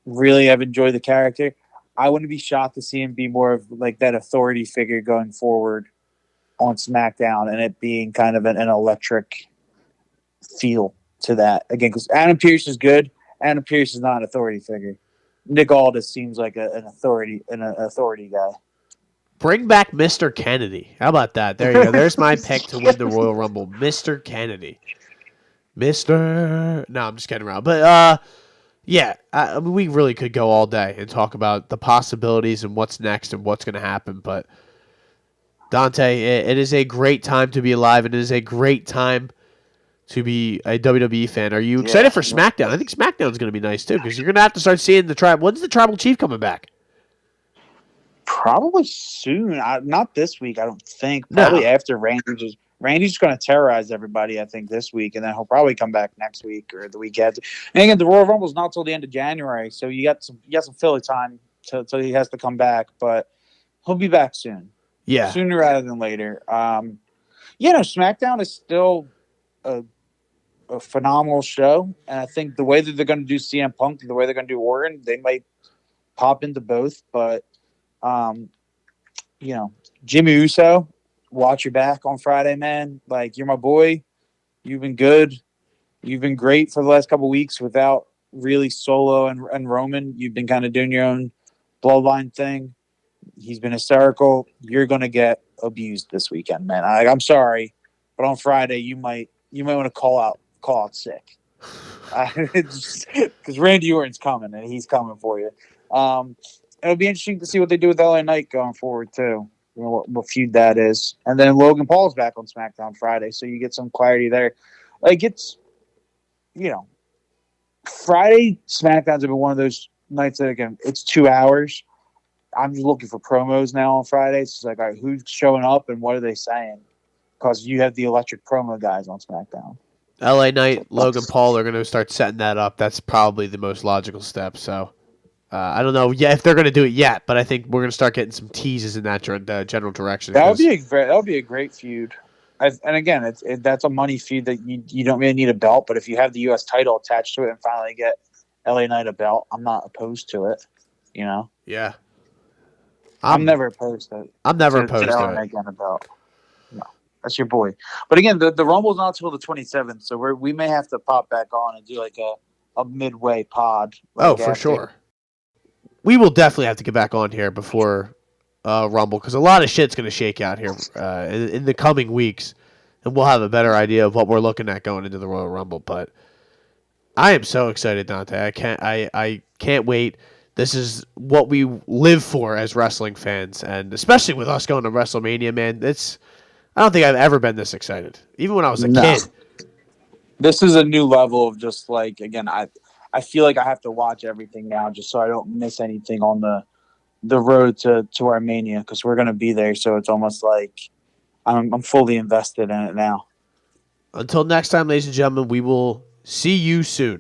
Really, I've enjoyed the character. I wouldn't be shocked to see him be more of that authority figure going forward on SmackDown, and it being kind of an electric feel to that again. Because Adam Pearce is good. Adam Pearce is not an authority figure. Nick Aldis seems like an authority guy. Bring back Mr. Kennedy. How about that? There you go. There's my pick to win the Royal Rumble. Mr. Kennedy. No, I'm just kidding around. But, we really could go all day and talk about the possibilities and what's next and what's going to happen. But, Dante, it is a great time to be alive. It is a great time to be a WWE fan. Are you excited for SmackDown? I think SmackDown's going to be nice, too, because you're going to have to start seeing the tribe. When's the Tribal Chief coming back? Probably soon. Not this week, I don't think. Probably after Randy's just going to terrorize everybody, I think, this week, and then he'll probably come back next week or the week after. And again, the Royal Rumble's not till the end of January, so you got some filler time till he has to come back, but he'll be back soon. Yeah. Sooner rather than later. SmackDown is still a phenomenal show, and I think the way that they're going to do CM Punk and the way they're going to do Orton, they might pop into both, but Jimmy Uso, watch your back on Friday, man. You're my boy. You've been good. You've been great for the last couple of weeks without really Solo and Roman. You've been kind of doing your own bloodline thing. He's been hysterical. You're going to get abused this weekend, man. I'm sorry, but on Friday you might want to call out sick. Because Randy Orton's coming, and he's coming for you. It'll be interesting to see what they do with LA Knight going forward, too. What feud that is. And then Logan Paul's back on SmackDown Friday, so you get some clarity there. Friday SmackDowns have been one of those nights that, again, it's 2 hours. I'm just looking for promos now on Fridays. It's all right, who's showing up and what are they saying? Because you have the electric promo guys on SmackDown. LA Knight, Logan Paul are going to start setting that up. That's probably the most logical step. So I don't know if they're going to do it yet, but I think we're going to start getting some teases in that general direction. That would be a great feud. And again, that's a money feud that you don't really need a belt, but if you have the U.S. title attached to it and finally get LA Knight a belt, I'm not opposed to it. Yeah. I'm never opposed to it. I'm never opposed to LA Knight getting a belt. No, that's your boy. But again, the Rumble's not until the 27th, so we may have to pop back on and do a midway pod. For sure. We will definitely have to get back on here before Rumble because a lot of shit's going to shake out here in the coming weeks, and we'll have a better idea of what we're looking at going into the Royal Rumble. But I am so excited, Dante. I can't wait. This is what we live for as wrestling fans, and especially with us going to WrestleMania, man. I don't think I've ever been this excited, even when I was a kid. This is a new level of just again, I feel like I have to watch everything now just so I don't miss anything on the road to Armenia because we're going to be there. So it's almost like I'm fully invested in it now. Until next time, ladies and gentlemen, we will see you soon.